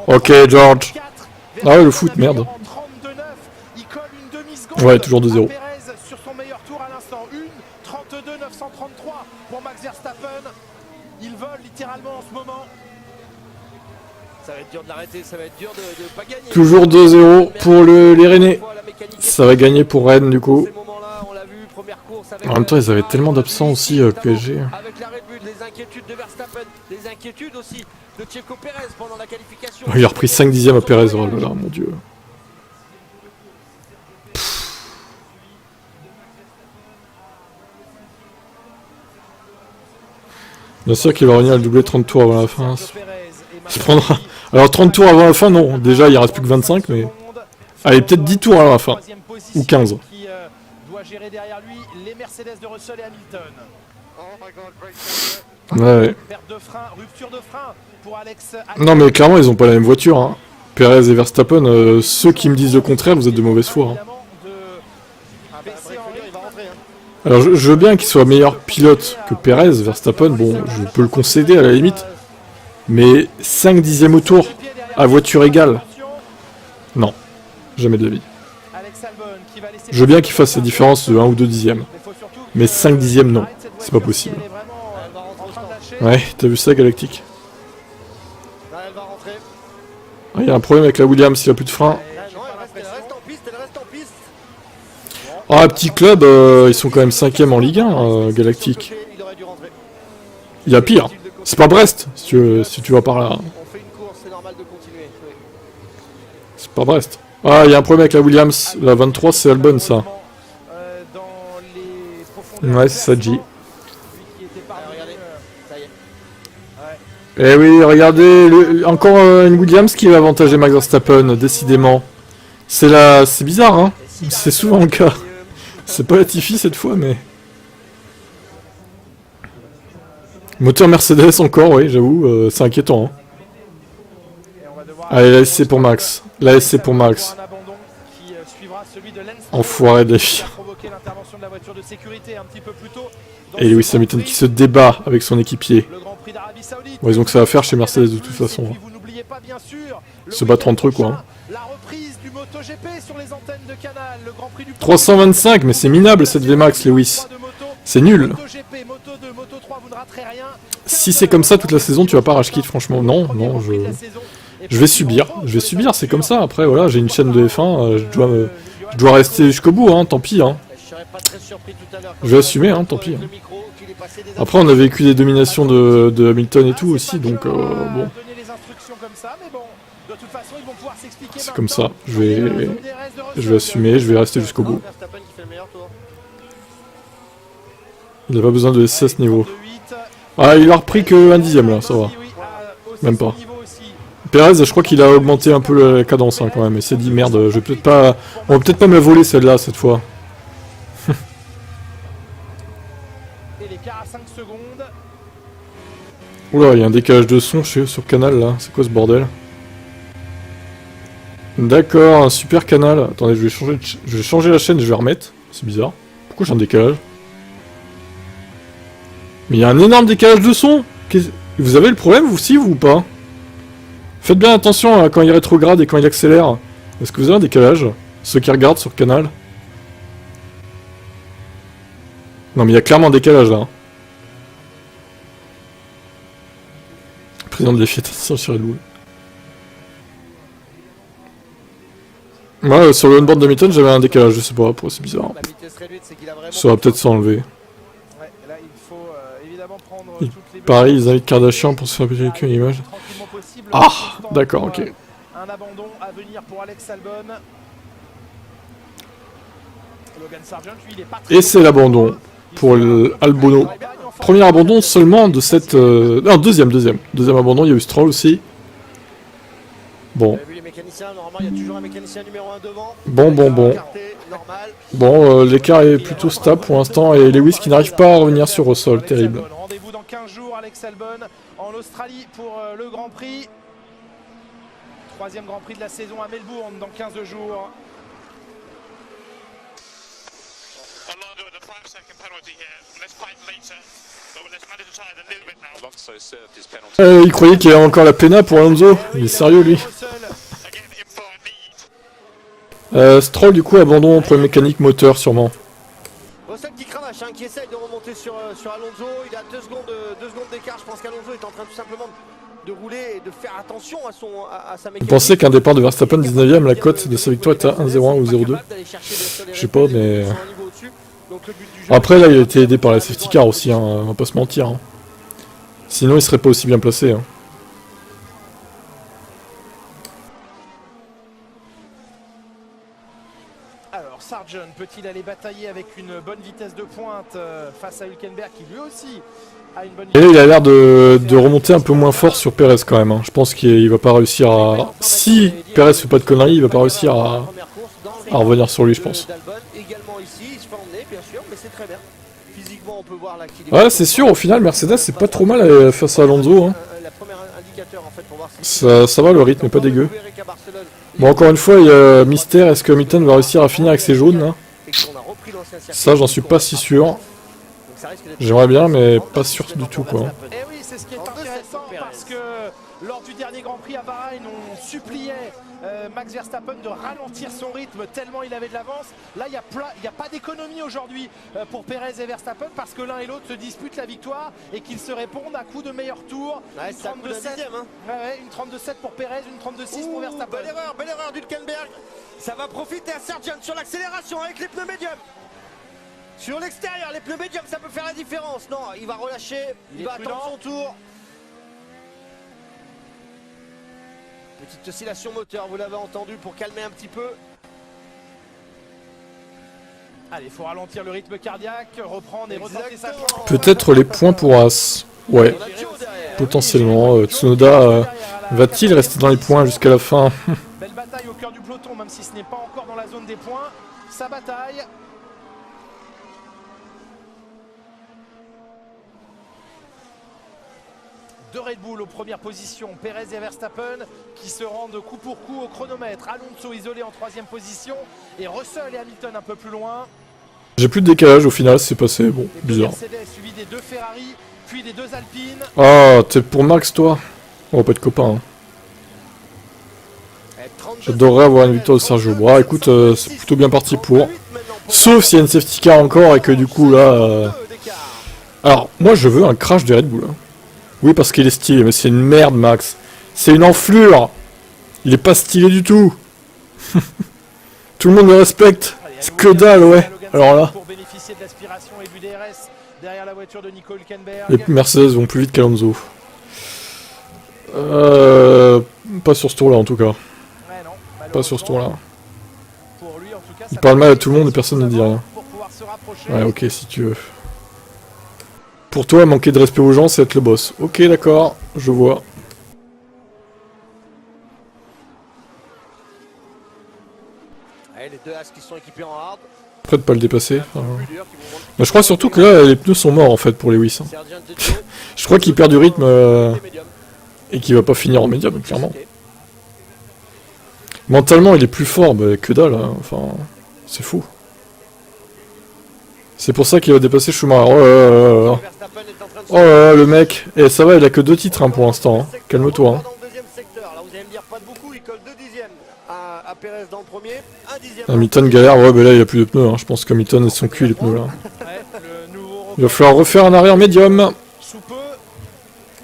Ok, George. Ah ouais, le foot, merde. Ouais, toujours 2-0. Sur son meilleur tour à l'instant, 1:32.933 pour Max Verstappen. Il vole littéralement en ce moment. Ça va être dur de l'arrêter, ça va être dur de pas gagner. Toujours 2-0 pour les Rennais. Ça va gagner pour Rennes du coup. En même temps, ils avaient tellement d'absents aussi PSG. Avec la Red Bull, les inquiétudes de Verstappen, les inquiétudes aussi de Checo Pérez pendant la qualification. Il a repris 5 dixièmes à Pérez, oh là là, mon dieu. Bien sûr qu'il va revenir à le doubler 30 tours avant la fin. Ça prendra... Alors 30 tours avant la fin, non. Déjà, il reste plus que 25, mais... Allez, peut-être 10 tours avant la fin. Ou 15. Ouais. Non, mais clairement, ils ont pas la même voiture. Hein. Perez et Verstappen, ceux qui me disent le contraire, vous êtes de mauvaise foi. Hein. Alors je veux bien qu'il soit meilleur pilote que Perez, Verstappen, bon, je peux le concéder à la limite. Mais 5 dixièmes au tour, à voiture égale. Non, jamais de la vie. Je veux bien qu'il fasse la différence de 1 ou 2 dixièmes. Mais 5 dixièmes, non, c'est pas possible. Ouais, t'as vu ça, Galactique? Il y a un problème avec la Williams, il a plus de frein. Ah, petit club, ils sont quand même 5ème en Ligue 1, Galactique. Il y a pire. C'est pas Brest, si tu vas par là. C'est pas Brest. Ah, il y a un problème avec la Williams. La 23, c'est Albon, ça. Ouais, c'est ça, G. Eh oui, regardez, encore une Williams qui va avantager Max Verstappen, décidément. C'est bizarre, hein. C'est souvent le cas. C'est pas Latifi cette fois, mais... Moteur Mercedes encore, oui, j'avoue, c'est inquiétant. Hein. Allez, l'ASC pour Max. L'ASC pour Max. Enfoiré de la fille. Et Lewis Hamilton qui se débat avec son équipier. Bon, ils ont que ça à faire chez Mercedes de toute façon. Hein. Ils se battent entre eux, quoi. Hein. 325, mais c'est minable cette VMAX, Lewis. C'est nul. si c'est comme ça toute la saison, tu vas pas rage quit, franchement. Non, non, je vais subir. Je vais subir, c'est comme ça. Après, voilà, j'ai une chaîne de F1, je dois rester jusqu'au bout, hein, tant pis. Hein. Je vais assumer, hein, tant pis. Hein. Après, on a vécu des dominations de Hamilton et tout aussi, donc bon. C'est comme ça, je vais assumer, je vais rester jusqu'au bout. Il n'a pas besoin de laisser à ce niveau. Ah, il a repris que 1 dixième là, ça va. Même pas. Perez, je crois qu'il a augmenté un peu la cadence hein, quand même. Il s'est dit merde, je vais peut-être pas. On va peut-être pas me la voler celle-là cette fois. Oula, il y a un décalage de son sur Canal là. C'est quoi ce bordel? D'accord, un super canal. Attendez, je vais changer la chaîne et je vais remettre. C'est bizarre. Pourquoi j'ai un décalage? Mais il y a un énorme décalage de son. Vous avez le problème, vous aussi, vous ou pas? Faites bien attention à quand il rétrograde et quand il accélère. Est-ce que vous avez un décalage? Ceux qui regardent sur le canal. Non mais il y a clairement un décalage là. Hein. Président de défi, attention sur Red Bull. Moi, sur le onboard de Hamilton, j'avais un décalage, je sais pas, c'est bizarre. Ça va peut-être s'enlever. Pareil, ils invitent Kardashian pour se faire péter une image. Ah, d'accord, ok. Un abandon à venir pour Alex Albon. Logan Sargent, lui, il est pas très et c'est l'abandon pour Albono. Premier abandon seulement de cette... Non, deuxième abandon, il y a eu Stroll aussi. Bon. Bon, l'écart est plutôt stable pour l'instant et Lewis qui n'arrive pas à revenir sur Russell, terrible. Rendez-vous dans 15 jours, Alex Albon en Australie pour le Grand Prix. 3e Grand Prix de la saison à Melbourne dans 15 jours. Il croyait qu'il y avait encore la pena pour Alonso. Il est sérieux lui. Stroll du coup abandon pour mécanique moteur sûrement. Russell qui cravache, qui essaye de remonter sur Alonso. Il a 2 secondes d'écart. Je pense qu'Alonso est en train tout simplement de rouler et de faire attention à sa mécanique. Vous pensez qu'un départ de Verstappen 19ème, la cote de sa victoire est à 1,01 ou 0,2? Je sais pas mais... Après là il a été aidé par la safety car aussi, hein, on va pas se mentir. Hein. Sinon il serait pas aussi bien placé. Hein. Alors Sargent peut-il aller batailler avec une bonne vitesse de pointe face à Hülkenberg qui lui aussi a une bonne vitesse. Et là il a l'air de remonter un peu moins fort sur Perez quand même. Hein. Je pense qu'il va pas réussir à... Si Perez fait pas de conneries, il va pas réussir à revenir sur lui je pense. Ouais c'est sûr, au final Mercedes c'est pas trop mal face à Alonso. Hein. Ça va, le rythme est pas dégueu. Bon encore une fois il y a mystère, est-ce que Hamilton va réussir à finir avec ses jaunes là? Ça j'en suis pas si sûr. J'aimerais bien mais pas sûr du tout quoi. Et oui c'est ce qui est intéressant parce que lors du dernier Grand Prix à Bahreïn on suppliait Max Verstappen de ralentir son rythme tellement il avait de l'avance. Là il n'y a pas d'économie aujourd'hui pour Perez et Verstappen parce que l'un et l'autre se disputent la victoire et qu'ils se répondent à coup de meilleur tour. Ouais, une 32-7 hein. Ouais, une 32-7 pour Perez, une 32-6 pour Verstappen. Belle erreur d'Hülkenberg. Ça va profiter à Sargent sur l'accélération avec les pneus médiums. Sur l'extérieur, les pneus médiums ça peut faire la différence. Non, il va relâcher, il va attendre son tour. Petite oscillation moteur, vous l'avez entendu, pour calmer un petit peu. Allez, il faut ralentir le rythme cardiaque, reprendre et retenter sa chance. Peut-être les points pour As. Ouais, potentiellement. Tsunoda va-t-il rester dans les points jusqu'à la fin? Belle bataille au cœur du peloton, même si ce n'est pas encore dans la zone des points. Sa bataille. De Red Bull aux premières positions, Perez et Verstappen qui se rendent coup pour coup au chronomètre. Alonso isolé en 3e position et Russell et Hamilton un peu plus loin. J'ai plus de décalage au final, c'est passé, bon, bizarre. Mercedes suivi des 2 Ferrari, puis des 2 Alpine. Ah, t'es pour Max toi? On va pas être copains. Hein. J'adorerais avoir une victoire de Sergio. Bon, écoute, c'est plutôt bien parti pour. Sauf s'il y a une safety car encore et que du coup là... Alors, moi je veux un crash de Red Bull. Hein. Oui, parce qu'il est stylé, mais c'est une merde, Max. C'est une enflure. Il est pas stylé du tout. Tout le monde le respecte. C'est que dalle, ouais. Alors là. Pour bénéficier de l'aspiration et du DRS derrière la voiture de Nico Hülkenberg. Les Mercedes vont plus vite qu'Alonso. Pas sur ce tour-là, en tout cas. Ouais, non, pas sur ce tour-là. Pour lui, en tout cas, Il parle mal à tout le monde et personne ne dit rien. pour pouvoir se rapprocher. Ouais, ok, si tu veux. Pour toi, manquer de respect aux gens, c'est être le boss. Ok, d'accord, je vois. Allez, les deux As qui sont équipés en hard. Après de pas le dépasser. Mais je crois surtout que là, les pneus sont morts en fait pour Lewis. Hein. Je crois qu'il perd du rythme et qu'il va pas finir en médium, clairement. Mentalement, il est plus fort, bah, que dalle. Hein. Enfin, c'est fou. C'est pour ça qu'il va dépasser Schumacher. Oh là là, le mec. Et ça va, il a que 2 titres hein, pour l'instant. Hein. Calme-toi. Hein. Hamilton galère, ouais, bah là il a plus de pneus. Hein. Je pense qu'Hamilton est son cul les pneus là. Il va falloir refaire un arrière médium. Sous peu,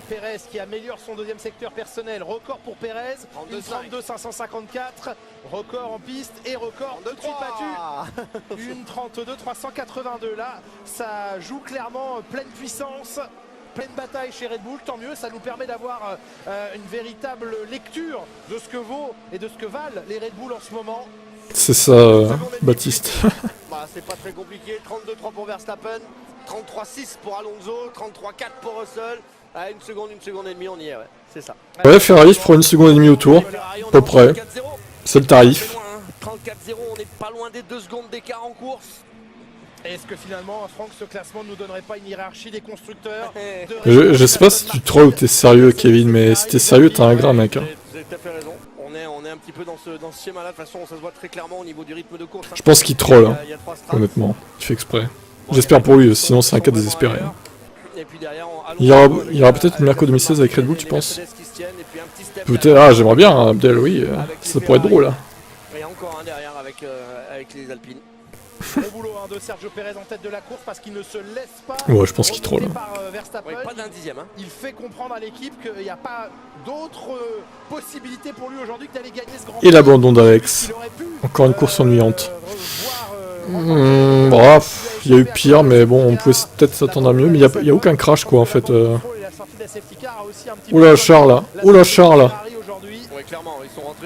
Pérez qui améliore son deuxième secteur personnel. Record pour Pérez, 1,32,554. Record en piste et record tout de suite battu. Une 32,382. Là, ça joue clairement pleine puissance. Pleine bataille chez Red Bull, tant mieux, ça nous permet d'avoir une véritable lecture de ce que vaut et de ce que valent les Red Bull en ce moment. C'est ça, Baptiste. Bah, c'est pas très compliqué, 32,3 pour Verstappen, 33,6 pour Alonso, 33,4 pour Russell. À une seconde et demie, on y est, ouais, c'est ça. Ouais, Ferrari se prend 1 seconde et demie au tour, à peu près. C'est le tarif. 34-0, on n'est pas loin des 2 secondes d'écart en course. Est-ce que finalement, Franck, ce classement ne nous donnerait pas une hiérarchie des constructeurs Je sais pas si tu trolls ou t'es sérieux, Kevin, mais si t'es sérieux, t'es un gras, mec. Hein. Vous avez tout à fait raison. On est un petit peu dans ce schéma-là. De toute façon, ça se voit très clairement au niveau du rythme de course. Je pense qu'il troll, hein, honnêtement. Il fait exprès. J'espère pour lui, sinon c'est un cas désespéré. Hein. Il y aura peut-être une Merco 2016 avec Red Bull, tu penses? Peut-être, ah, j'aimerais bien, hein, Abdel, oui, ça pourrait être drôle. Hein. Il y a encore un derrière avec les Alpines. Bon boulot hein, de Sergio Pérez en tête de la course parce qu'il ne se laisse pas. Ouais, je pense qu'il troll. Pas d'un dixième. Hein. Il fait comprendre à l'équipe qu'il n'y a pas d'autre possibilité pour lui aujourd'hui que d'aller gagner ce grand. Et l'abandon d'Alex. Encore une course ennuyante. Bref, il y a eu pire, mais bon, on pouvait peut-être s'attendre à mieux. Mais il n'y a aucun crash, quoi, en fait. Oula, Charles. Oula, Charles.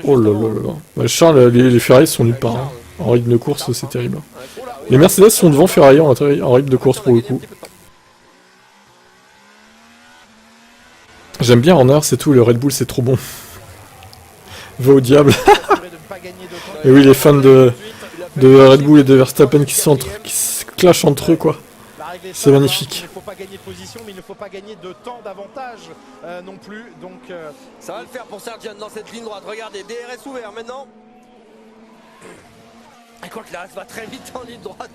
Oh là là là. Bah, Charles, les Ferrari sont nulle part. Hein. En rythme de course, c'est terrible. Les Mercedes sont devant Ferrari en rythme de course pour le coup. J'aime bien Horner, c'est tout, le Red Bull c'est trop bon. Va au diable. Et oui, les fans de Red Bull et de Verstappen qui se clashent entre eux, quoi. C'est magnifique. Il ne faut pas gagner de position, mais il ne faut pas gagner de temps d'avantage non plus. Donc, ça va le faire pour Sargent dans cette ligne droite. Regardez, DRS ouvert maintenant. Et quoi que la race va très vite en ligne droite.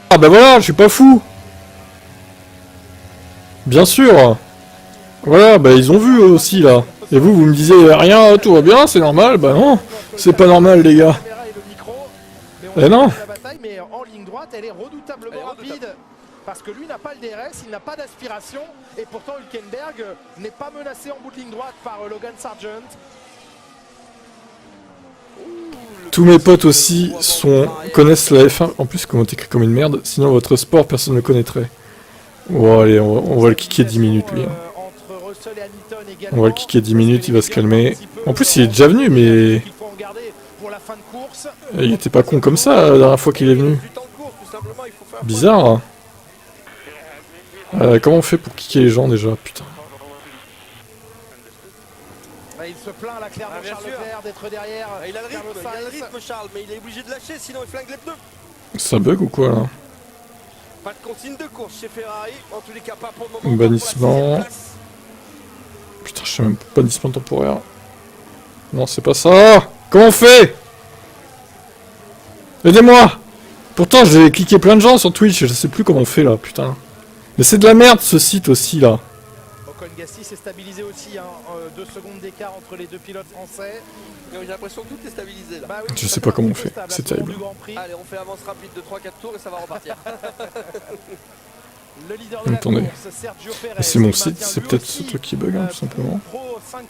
Ah bah voilà, je suis pas fou. Bien sûr. Voilà, bah ils ont vu aussi là. Et vous me disiez rien, tout va bien, c'est normal. Bah non, c'est pas normal les gars. Eh non. Mais en ligne droite, elle est redoutablement rapide. Parce que lui n'a pas le DRS, il n'a pas d'aspiration. Et pourtant Hülkenberg n'est pas menacé en bout de ligne droite par Logan Sargent. Tous mes potes aussi connaissent la F1. En plus, comment t'écris comme une merde. Sinon, votre sport, personne ne connaîtrait. Bon, allez, on va le kicker 10 minutes, lui. Hein. On va le kicker 10 minutes, il va se calmer. En plus, il est déjà venu, mais... Il était pas con comme ça, la dernière fois qu'il est venu. Bizarre. Comment on fait pour kicker les gens, déjà? Putain. Il se plaint là clairement Charles Leclerc d'être derrière. Il a le rythme Charles, mais il est obligé de lâcher sinon il flingue les pneus. Ça bug ou quoi là? Pas de consigne de course chez Ferrari, en tous les cas pas pour le moment. Bannissement. Putain, je sais même pas bannissement temporaire. Non, c'est pas ça. Comment on fait? Aidez-moi. Pourtant j'ai cliqué plein de gens sur Twitch, je sais plus comment on fait là, putain. Mais c'est de la merde ce site aussi là. Ocon Gasly s'est stabilisé aussi, hein, 2 secondes d'écart entre les deux pilotes français. J'ai l'impression que tout est stabilisé là. Bah oui, Je sais pas comment on fait, stable, c'est à tout le long terrible. du Grand Prix. Allez, on fait avance rapide de 3-4 tours et ça va repartir. Le leader de la Attendez. course, Sergio Pérez. C'est mon il site, maintient c'est lui peut-être aussi, ce truc qui bug, hein, tout simplement. Pro 5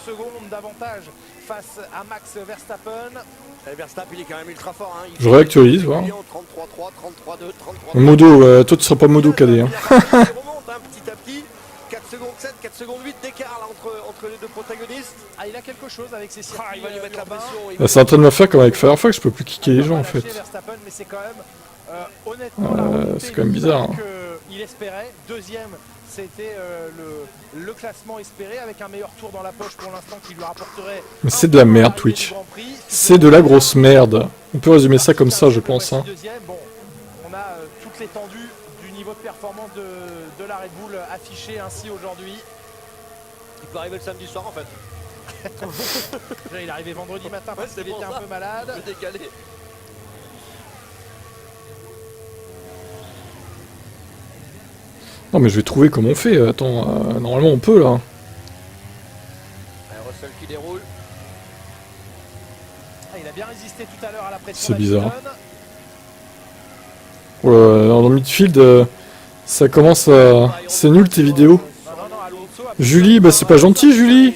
secondes d'avantage face à Max Verstappen. Et Verstappen, il est quand même ultra fort. Hein. Je réactualise, voir. 33-3, 33-2, 33-2. Modo, toi tu seras pas modo cadet. Hein. Il remonte petit à petit. 4 secondes 7, 4 secondes 8 d'écart là entre les deux protagonistes. Ah, il a quelque chose avec ses circuits. Il va lui mettre la pression. Là, c'est en train de me faire comme avec Firefox, je peux plus kicker les gens en fait. Verstappen, mais c'est quand même honnêtement la remontée c'est quand même bizarre. Hein. qu'il espérait. Deuxième, c'était le classement espéré avec un meilleur tour dans la poche pour l'instant qui lui rapporterait. Mais c'est de la merde Twitch. C'est de la grosse merde. On peut résumer ça comme ça, je pense. Hein. Bon, on a toute l'étendue du niveau de performance de la Red Bull affiché ainsi aujourd'hui. Il peut arriver le samedi soir en fait. Il est arrivé vendredi matin parce qu'il était un peu malade. Un peu décalé. Non mais je vais trouver comment on fait. Attends, normalement on peut là. Russell qui déroule. Ah, il a bien résisté tout à l'heure à la pression. C'est bizarre. Dans le midfield, ça commence à... C'est nul tes vidéos. Julie, bah c'est pas gentil Julie.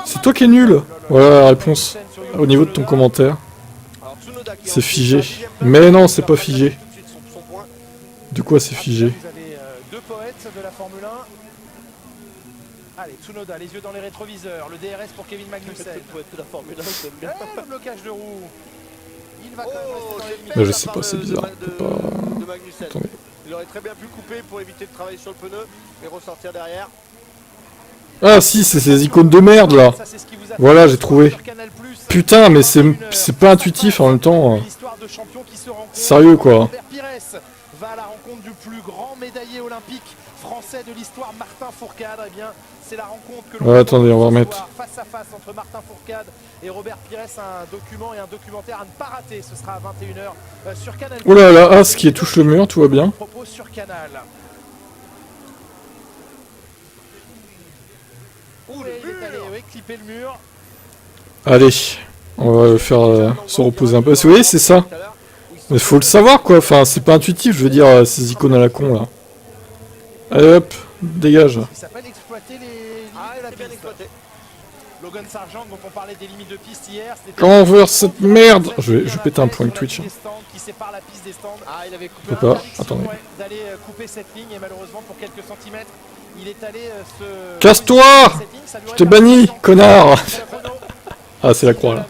C'est toi qui es nul. Voilà la réponse. Au niveau de ton commentaire. C'est figé. Mais non, c'est pas figé. De quoi c'est figé? Vous avez deux poètes de la Formule 1. Allez, Tsunoda, les yeux dans les rétroviseurs. Le DRS pour Kevin Magnussen. Le poète de la Formule 1, j'aime bien. Le blocage de roue. Il va quand même rester dans les limites. Bah je sais pas, c'est bizarre. On peut pas... Attendez. Il aurait très bien pu couper pour éviter de travailler sur le pneu et ressortir derrière. Ah si, c'est ces icônes de merde là. Voilà, j'ai trouvé. Putain, mais c'est pas intuitif en même temps. Sérieux quoi. Va à la rencontre du plus grand médaillé olympique français de l'histoire, Martin Fourcade. Eh bien, c'est la rencontre que l'on attendez, on va remettre face à face entre Martin Fourcade et Robert Pires, un document et un documentaire à ne pas rater. Ce sera à 21h sur Canal. Oh là là, As qui touche le mur, tout va bien. Propose sur Canal. Il est allé, oui, clipper le mur. Allez, on va le faire se reposer un peu. Vous voyez, c'est ça. Mais faut le savoir quoi, enfin c'est pas intuitif, je veux dire, ces icônes à la con là. Allez hop, dégage. Il s'appelle exploiter les limites de la piste. Logan Sargent, dont on parlait des limites de piste hier. Comment on veut faire cette merde? Je vais péter un point avec Twitch. Qui sépare la piste des stands. Ah, il avait coupé. Je peux pas, attendez. D'aller couper cette ligne et malheureusement pour quelques centimètres, il est allé se... Casse-toi! Je te bannis, connard! Ah, c'est la croix là.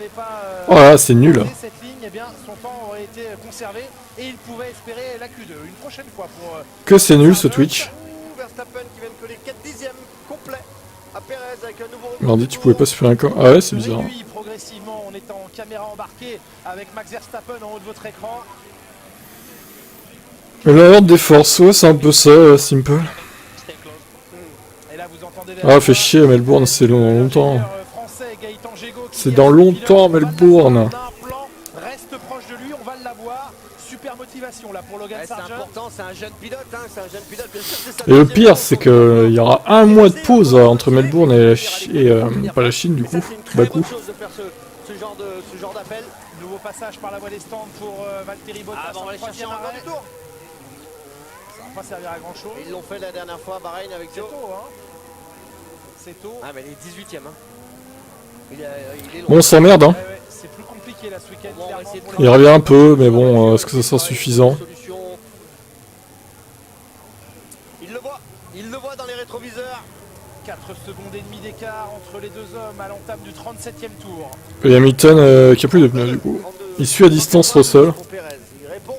Oh là, c'est nul. Cette ligne, eh bien, son temps aurait été conservé et il pouvait espérer la Q2 une prochaine fois pour... Que c'est nul ce Twitch. Verstappen qui vient de coller 4 dixièmes complets à Pérez avec un nouveau... Mardi, tu pouvais pas se faire un corps. Ah ouais, c'est bizarre. Progressivement, on est en caméra embarquée avec Max Verstappen en haut de votre écran. La horde des forces, ouais, c'est un peu ça, simple. Et là, vous entendez Ah, fait chier, Melbourne, c'est longtemps. C'est dans longtemps, Melbourne. Reste proche de lui, on va l'avoir. Super motivation là pour Logan Sargent. C'est important, c'est un jeune pilote, hein, c'est un jeune pilote. Bien sûr, c'est ça. Et le pire, c'est qu'il y aura un mois de pause entre Melbourne et pas la Chine, du coup. Bakou. Ce genre d'appel. Nouveau passage par la voie des stands pour Valtteri Bottas. On va aller chercher un arrêt du tour. Ça va pas servir à grand chose. Ils l'ont fait la dernière fois à Bahreïn avec Joe. C'est tôt, hein. C'est tôt. Ah, mais il est 18ème. Hein. Il est long. Bon, on s'emmerde, hein. Ouais, c'est plus compliqué la ce week-end. Il revient un peu, mais bon, est-ce que ça sera suffisant? Il le voit dans les rétroviseurs. 4 secondes et demie d'écart entre les deux hommes à l'entame du 37e tour. Et Hamilton qui a plus de pneus du coup. Il suit à distance Russell. Il répond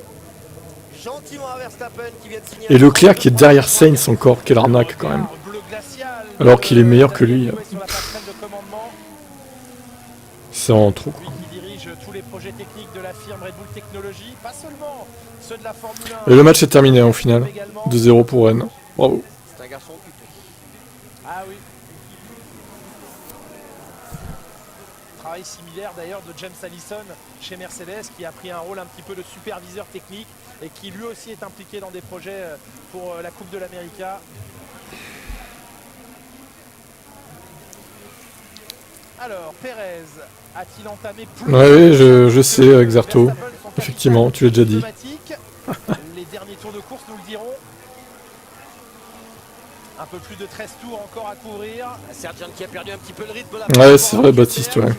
gentiment à Verstappen qui vient de signer. Et Leclerc qui est derrière Sainz encore, quelle arnaque quand même. Alors qu'il est meilleur que lui. C'est en trop. Qui dirige tous les projets techniques de la firme Red Bull Technologies, pas seulement ceux de la Formule 1. Et le match est terminé au final. 2-0 pour Rennes. Bravo. C'est un garçon occupé. Ah oui. Travail similaire d'ailleurs de James Allison chez Mercedes qui a pris un rôle un petit peu de superviseur technique et qui lui aussi est impliqué dans des projets pour la Coupe de l'América. Alors, Pérez a-t-il entamé plus... Ouais, je sais, Exerto. Effectivement, tu l'as déjà dit. Les derniers tours de course nous le diront. Un peu plus de 13 tours encore à couvrir. Sergent qui a perdu un petit peu le rythme. Ouais, c'est vrai, Baptiste, ouais.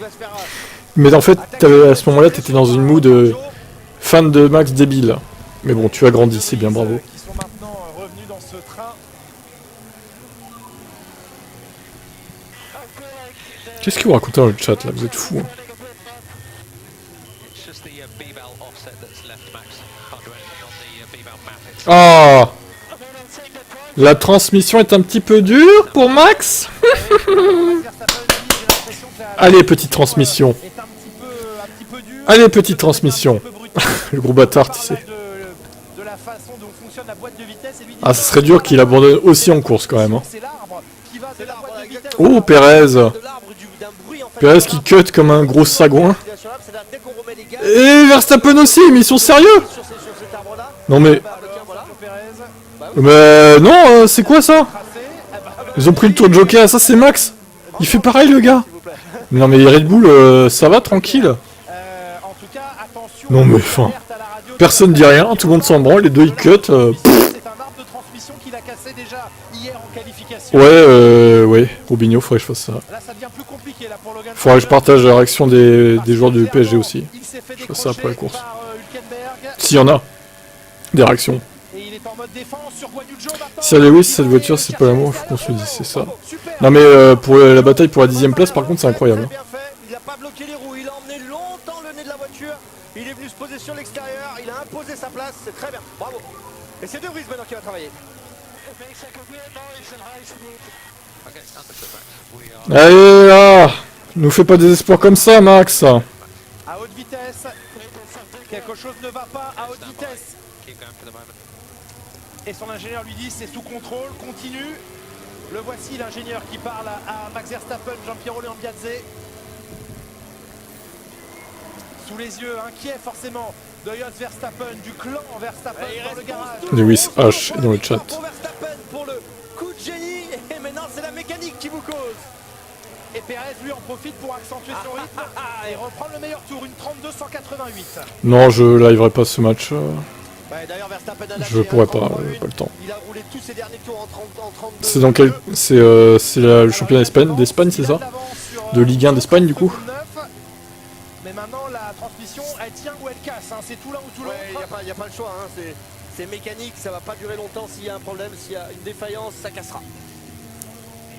Mais en fait, à ce moment-là, t'étais dans une mood fan de Max débile. Mais bon, tu as grandi, c'est bien, bravo. Qui sont maintenant revenus dans ce train. Qu'est-ce que vous racontez dans le chat, là? Vous êtes fous, hein. Ah! La transmission est un petit peu dure pour Max. Allez, petite transmission. Allez, petite transmission. Le gros bâtard, tu sais. Ah, ça serait dur qu'il abandonne aussi en course quand même. Hein. Oh, Pérez. Pérez qui cut comme un gros sagouin. Et Verstappen aussi, mais ils sont sérieux? Non mais... Mais non, c'est quoi ça? Ils ont pris le tour de joker, ça c'est Max. Il fait pareil le gars. Non mais Red Bull, ça va tranquille. Non mais enfin, personne dit rien, tout le monde s'en branle, les deux ils cut. Ouais, Robinho, faudrait que je fasse ça. Faudrait que je partage la réaction des joueurs du PSG aussi. Je fasse ça après la course. S'il y en a, des réactions. Si Lewis, cette voiture c'est pas l'amour, il faut qu'on se le dise, c'est ça. Non mais pour la bataille pour la 10ème place par contre c'est incroyable. Il n'a pas bloqué les roues, il a emmené longtemps le nez de la voiture. Il est venu se poser sur l'extérieur, il a imposé sa place, c'est très bien, bravo. Et c'est De Vries maintenant qui va travailler. Allez là, nous fais pas des espoirs comme ça Max. À haute vitesse, quelque chose ne va pas à haute vitesse. Et son ingénieur lui dit c'est sous contrôle, continue. Le voici l'ingénieur qui parle à Max Verstappen, Giampiero Lambiase. Sous les yeux, inquiet forcément de Jos Verstappen, du clan Verstappen dans le garage. Lewis H est dans le chat. Pour Verstappen, pour le coup de génie, et maintenant c'est la mécanique qui vous cause. Et Pérez lui en profite pour accentuer son rythme et reprendre le meilleur tour, une 32-188. Non, je liverai pas ce match. Je pourrais pas, j'ai pas le temps. Il a roulé tous ses derniers tours en 32. C'est dans quel... C'est le championnat d'Espagne, c'est ça? De Ligue 1 d'Espagne du coup? Mais maintenant la transmission elle tient ou elle casse, hein. C'est tout l'un ou tout l'autre. Il n'y a pas le choix, hein. C'est mécanique, ça va pas durer longtemps. S'il y a un problème, s'il y a une défaillance, ça cassera.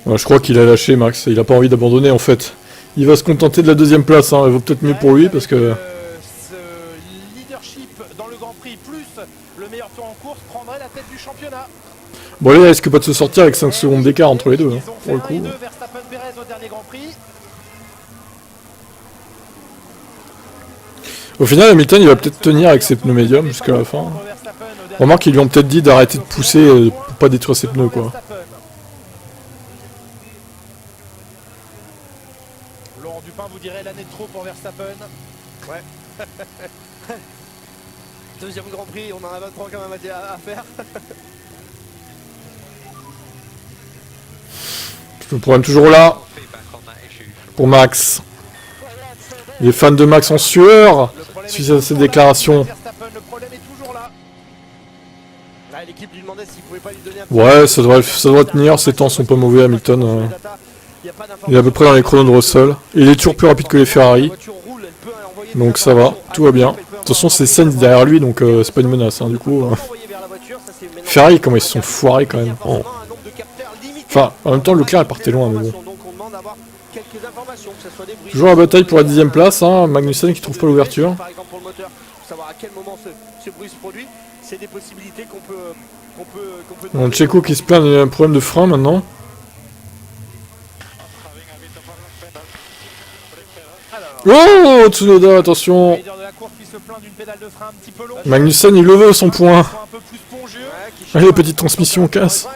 Ouais, je crois qu'il a lâché Max, il a pas envie d'abandonner en fait. Il va se contenter de la 2ème place, hein. Il vaut peut-être mieux pour lui parce que... Ce leadership dans le Grand Prix plus le meilleur tour en course prendrait la tête du championnat. Bon allez, il risque pas de se sortir avec 5 secondes d'écart entre les deux, hein, pour le coup. Verstappen Pérez au dernier Grand Prix. Au final, Hamilton il va peut-être tenir avec ses pneus médiums jusqu'à la fin. Remarque qu'ils lui ont peut-être dit d'arrêter de pousser pour pas détruire ses pneus quoi. Laurent Dupin vous dirait l'année de trop pour Verstappen. Ouais. Deuxième Grand Prix, on en a 23 quand même à faire. Le problème toujours là. Pour Max. Les fans de Max en sueur suite à cette déclaration. Ouais, ça doit tenir, ses temps sont pas mauvais Hamilton. Il est à peu près dans les chronos de Russell. Il est toujours plus rapide que les Ferrari. Donc ça va, tout va bien. De toute façon c'est Sainz derrière lui donc c'est pas une menace hein, du coup. Ferrari comment ils se sont foirés quand même. Oh. Enfin, en même temps Leclerc est parti loin mais bon. Toujours la bataille pour la 10ème place, hein. Magnussen qui trouve pas l'ouverture. Par exemple pour le moteur, pour savoir à quel moment ce bruit se produit, c'est des possibilités qu'on peut Bon, Checo qui se plaint d'un problème de frein maintenant. Oh Tsunoda, attention. Magnussen il le veut son point. Allez petite transmission casse.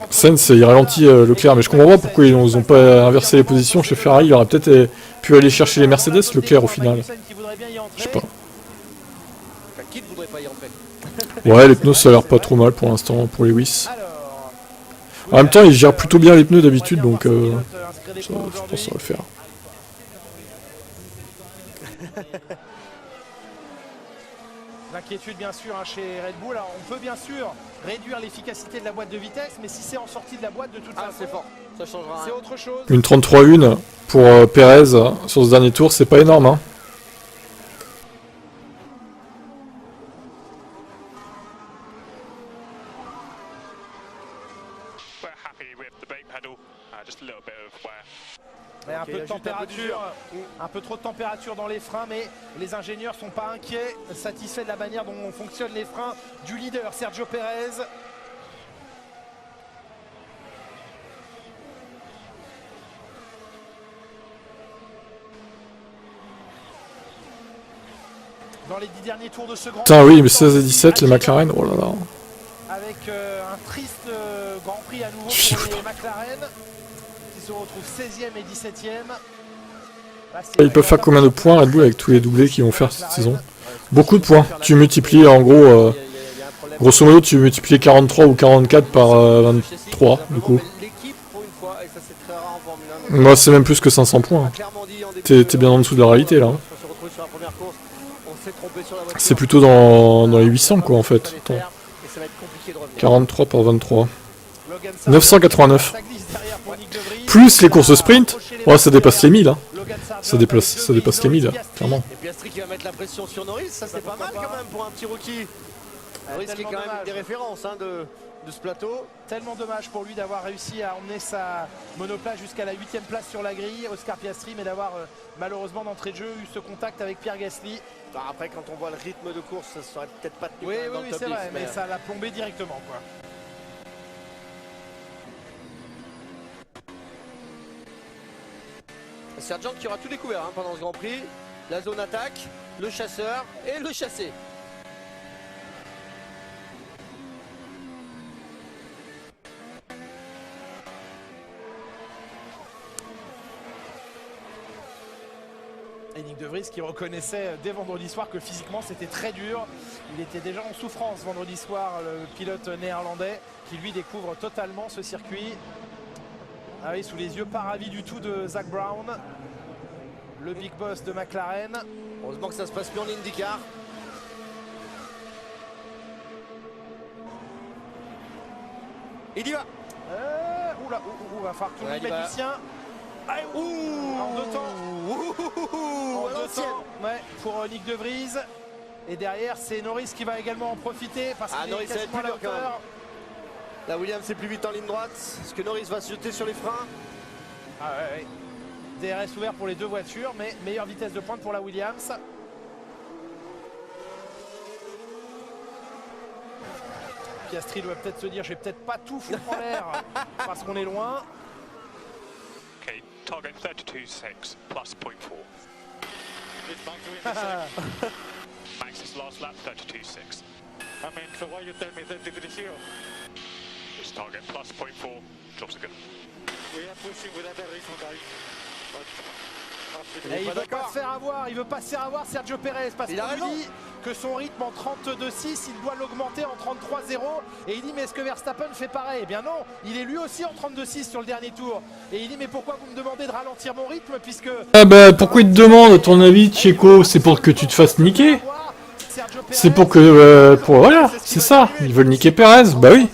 Sainz il ralentit Leclerc mais je comprends pas pourquoi ils ont pas inversé les positions chez Ferrari. Il aurait peut-être pu aller chercher les Mercedes Leclerc au final. Je sais pas. Ouais les pneus ça a l'air pas trop mal pour l'instant pour Lewis. En même temps, il gère plutôt bien les pneus d'habitude, donc je pense que ça va le faire. L'inquiétude bien sûr chez Red Bull. Alors, on peut bien sûr réduire l'efficacité de la boîte de vitesse, mais si c'est en sortie de la boîte, de toute façon, c'est fort. Ça changera. C'est autre chose. Une 33-1 pour Perez sur ce dernier tour, c'est pas énorme. Hein. Et un peu de température, un peu trop de température dans les freins, mais les ingénieurs sont pas inquiets, satisfaits de la manière dont fonctionnent les freins du leader Sergio Pérez. Dans les 10 derniers tours de ce grand Putain, oui, mais 16 et 17, les McLaren, oh là là. Avec un triste Grand Prix à nouveau pour les McLaren, qui se retrouvent 16e et 17e. Là, ils peuvent faire combien de points Red Bull avec tous les doublés qu'ils vont faire cette saison? Beaucoup de points. Tu multiplies en gros, grosso modo, tu multiplies 43 ou 44 par 23 du coup. Moi, c'est même plus que 500 points. T'es bien en dessous de la réalité là. C'est plutôt dans les 800 quoi en fait. Attends. 43 par 23. 989. Plus les courses sprint, ouais, ça dépasse les 1000. Hein. Ça dépasse les 1000, clairement. Et Piastri qui va mettre la pression sur Norris, ça c'est pas mal quand même pour un petit rookie. Norris qui est quand même une des références de ce plateau. Tellement dommage pour lui d'avoir réussi à emmener sa monoplace jusqu'à la 8e place sur la grille, Oscar Piastri, mais d'avoir malheureusement d'entrée de jeu eu ce contact avec Pierre Gasly. Alors après, quand on voit le rythme de course, ça serait peut-être pas tenu dans le top 10. C'est vrai, mais ça l'a plombé directement, quoi. Sergent qui aura tout découvert pendant ce Grand Prix. La zone attaque, le chasseur et le chassé. Et Nick De Vries qui reconnaissait dès vendredi soir que physiquement c'était très dur. Il était déjà en souffrance vendredi soir, le pilote néerlandais qui lui découvre totalement ce circuit. Ah oui, sous les yeux pas ravis du tout de Zak Brown, le big boss de McLaren. Heureusement que ça se passe plus en IndyCar. Il y va. Va falloir tout le monde mettre du sien. En deux temps. Ouais, pour Nick De Vries. Et derrière, c'est Norris qui va également en profiter parce qu'il est quasiment à la hauteur. La Williams est plus vite en ligne droite. Est-ce que Norris va sauter sur les freins? Ah ouais. DRS ouvert pour les deux voitures, mais meilleure vitesse de pointe pour la Williams. Piastri doit peut-être se dire, je vais peut-être pas tout foutre en l'air parce qu'on est loin. Okay, target 32.6 plus 0.4. Max's last lap 32.6. I mean, so why you tell me 33.0? It's target plus 0.4, job's good. We are pushing with other reason, guys. Et il veut pas se faire avoir, il veut pas se faire avoir Sergio Pérez parce qu'on lui dit que son rythme en 32.6 il doit l'augmenter en 33.0 et il dit mais est-ce que Verstappen fait pareil? Eh bien non, il est lui aussi en 32.6 sur le dernier tour et il dit mais pourquoi vous me demandez de ralentir mon rythme puisque... Ah bah pourquoi il te demande à ton avis Checo? C'est pour que tu te fasses niquer. C'est pour que... voilà, c'est ça, ils veulent niquer Pérez, bah oui.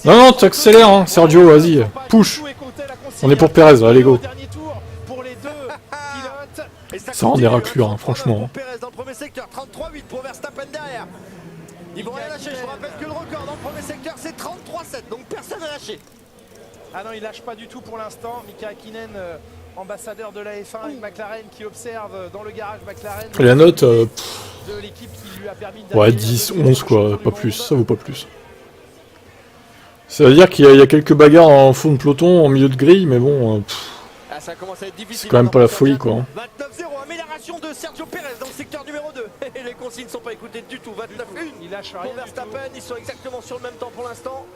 Non, tu accélères hein, Sergio, vas-y, push. On est pour Pérez, allez go. Ça rend des raclures, hein, franchement. Pérez dans le premier secteur, 33.8 pour Verstappen derrière. Ils vont rien lâcher, je vous rappelle que le record dans le premier secteur c'est 33.7, donc personne n'a lâché. Ah non, il lâche pas du tout pour l'instant. Mika Hakkinen, ambassadeur de la F1 avec McLaren qui observe dans le garage McLaren. Et la note, de l'équipe qui lui a permis ouais, 10, 11 quoi, pas plus, ça vaut pas plus. Ça veut dire qu'il y a quelques bagarres en fond de peloton, en milieu de grille, mais bon... ça commence à être difficile. C'est quand même pas la folie quoi. 29-0, amélioration de Sergio Pérez dans le secteur numéro 2. Et les consignes ne sont pas écoutées du tout. 29-1. Il lâche rien. Pour Verstappen, ils sont exactement sur le même temps pour l'instant.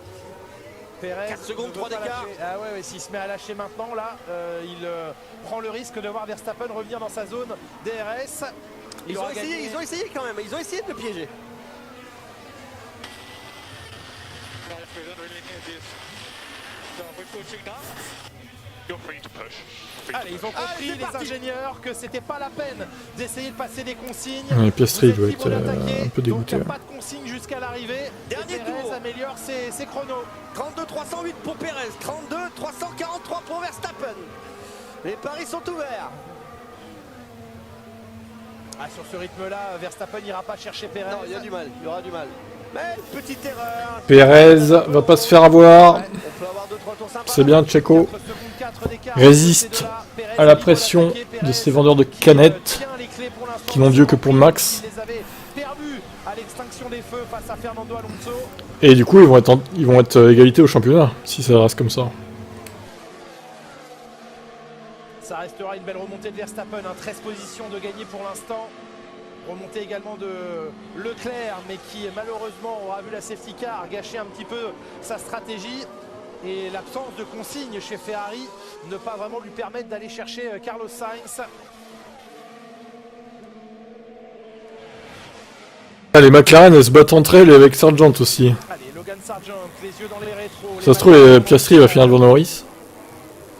Pérez 4 secondes, 3 d'écart. Ah ouais, s'il se met à lâcher maintenant, là, il prend le risque de voir Verstappen revenir dans sa zone DRS. Ils ont essayé quand même, ils ont essayé de le piéger. Allez, ils ont compris, les ingénieurs, que c'était pas la peine d'essayer de passer des consignes. Ouais, Piastri il doit être un peu dégoûté. Donc, pas de consignes jusqu'à l'arrivée. Dernier tour. Améliore ses chronos. 32 308 pour Perez, 32 343 pour Verstappen. Les paris sont ouverts. Ah, sur ce rythme-là, Verstappen n'ira pas chercher Perez. Non, il y a du mal, il y aura du mal. Mais petite erreur. Perez va pas se faire avoir. C'est bien, Checo résiste à la pression de ces vendeurs de canettes qui n'ont Dieu que pour Max. Et du coup, ils vont être égalité au championnat si ça reste comme ça. Ça restera une belle remontée de Verstappen, 13 positions de gagné pour l'instant. Remontée également de Leclerc, mais qui malheureusement aura vu la safety car gâcher un petit peu sa stratégie. Et l'absence de consigne chez Ferrari ne pas vraiment lui permettre d'aller chercher Carlos Sainz. Les McLaren elles se battent entre elles et avec Sargent aussi. Allez, Logan Sargent, les yeux dans les rétros. Ça se trouve, Piastri va finir devant Norris.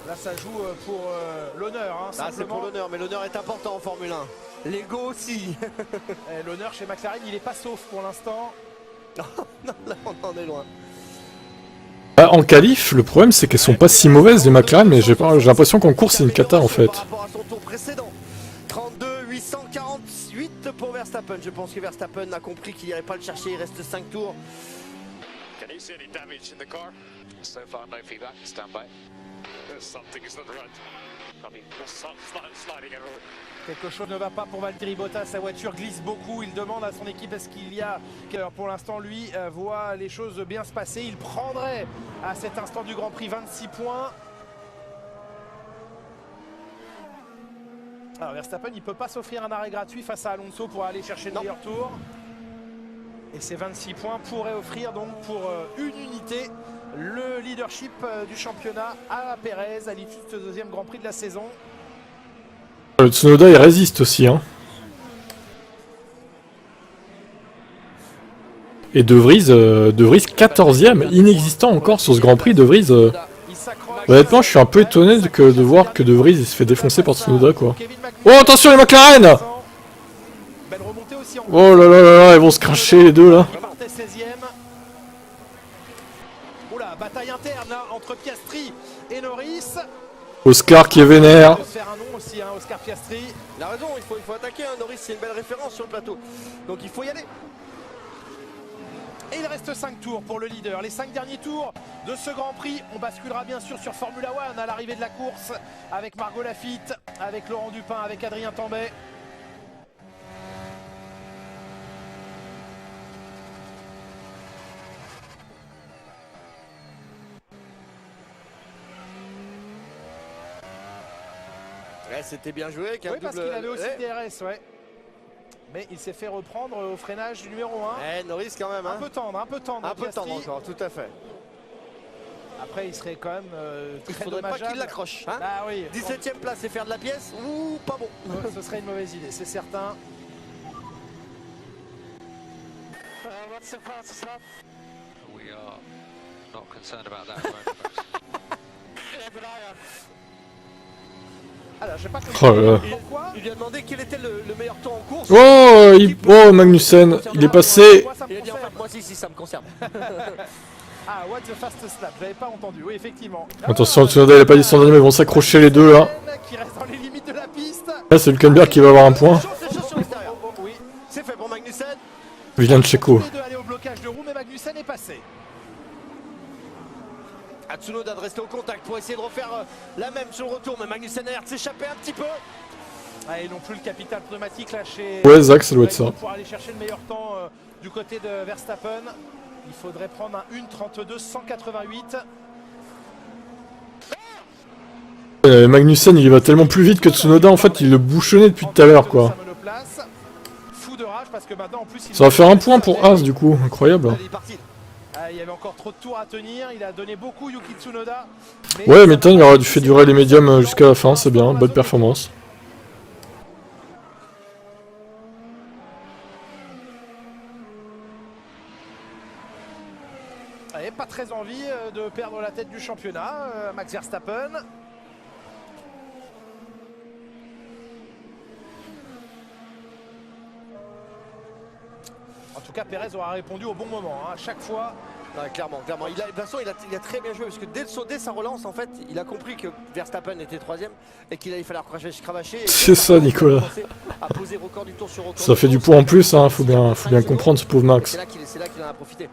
Là, ça joue pour l'honneur. Hein, c'est pour l'honneur, mais l'honneur est important en Formule 1. L'ego aussi. L'honneur chez McLaren, il n'est pas sauf pour l'instant. Non, là, on en est loin. En qualif, le problème c'est qu'elles sont pas si mauvaises les McLaren, mais j'ai l'impression qu'en course c'est une cata en fait. Par rapport à son tour précédent. 32 848 pour Verstappen. Je pense que Verstappen a compris qu'il n'irait pas le chercher. Il reste 5 tours. Can you see any damage in the car? So far, no feedback. Stand by. Something is not right. I mean, sliding everywhere. Quelque chose ne va pas pour Valtteri Bottas, sa voiture glisse beaucoup, il demande à son équipe est-ce qu'il y a... Alors pour l'instant lui voit les choses bien se passer, il prendrait à cet instant du Grand Prix 26 points. Alors Verstappen il ne peut pas s'offrir un arrêt gratuit face à Alonso pour aller chercher le meilleur tour. Et ces 26 points pourraient offrir donc pour une unité le leadership du championnat à Perez à l'issue de ce deuxième Grand Prix de la saison. Le Tsunoda il résiste aussi hein. Et De Vries 14ème, inexistant encore sur ce Grand Prix. De Vries honnêtement je suis un peu étonné de voir que De Vries il se fait défoncer par Tsunoda quoi. Oh attention les McLaren. Oh là là là là, ils vont se cracher les deux là. Oula, bataille interne entre Piastri et Norris. Oscar qui est vénère. Faire un nom aussi, hein, Oscar Piastri. Il a raison, il faut attaquer. Hein. Norris, c'est une belle référence sur le plateau. Donc il faut y aller. Et il reste 5 tours pour le leader. Les 5 derniers tours de ce Grand Prix. On basculera bien sûr sur Formula One à l'arrivée de la course. Avec Margot Lafitte, avec Laurent Dupin, avec Adrien Tambay. Ouais, c'était bien joué. Oui, parce qu'il avait aussi DRS, ouais. Mais il s'est fait reprendre au freinage du numéro 1. Norris quand même. Hein. Un peu tendre. Un peu tendre encore, tout à fait. Après, il serait quand même très il faudrait dommageable. pas qu'il l'accroche. Hein Ah oui. 17ème place et faire de la pièce, ou pas bon. Ce serait une mauvaise idée, c'est certain. What's the fastest lap? We are not concerned about that. Yeah, but I am. Alors, j'ai pas compris pourquoi. Il lui a demandé quel était le meilleur temps en course. Oh, Magnussen, il est passé. Il a dit en fait, moi si, ça me concerne. Ah, what the fastest lap, j'avais pas entendu, oui, effectivement. Attention, Tsunoda il a pas dit son dernier, mais ils vont s'accrocher les deux là. Qui reste dans les limites de la piste. Là, c'est Hülkenberg qui va avoir un point. Oui, c'est fait pour Magnussen. Vilain de Checo. De aller au blocage de roue, mais Magnussen est passé. Tsunoda de rester au contact pour essayer de refaire la même sur le retour, mais Magnussen a l'air de s'échapper un petit peu. Ah, et non plus le capital pneumatique là chez... Ouais, Zach, ça doit être ça. Pour aller chercher le meilleur temps du côté de Verstappen, il faudrait prendre un 1:32.188. Magnussen il va tellement plus vite que Tsunoda en fait il le bouchonnait depuis tout à l'heure quoi. Fou de rage parce que maintenant en plus ça va faire un point pour As du coup, incroyable. Il y avait encore trop de tours à tenir, il a donné beaucoup Yuki Tsunoda. Ouais, mais il aura fait durer les médiums jusqu'à la fin, c'est bien, bonne performance. Pas très envie de perdre la tête du championnat, Max Verstappen. En tout cas, Perez aura répondu au bon moment, hein, à chaque fois. Ouais, clairement. De toute façon, il a très bien joué parce que dès sa relance, en fait, il a compris que Verstappen était troisième et qu'il allait falloir cravacher. C'est ça, Nicolas. Ça fait du poids en plus, hein, faut bien comprendre ce pauvre Max. C'est là qu'il en a profité.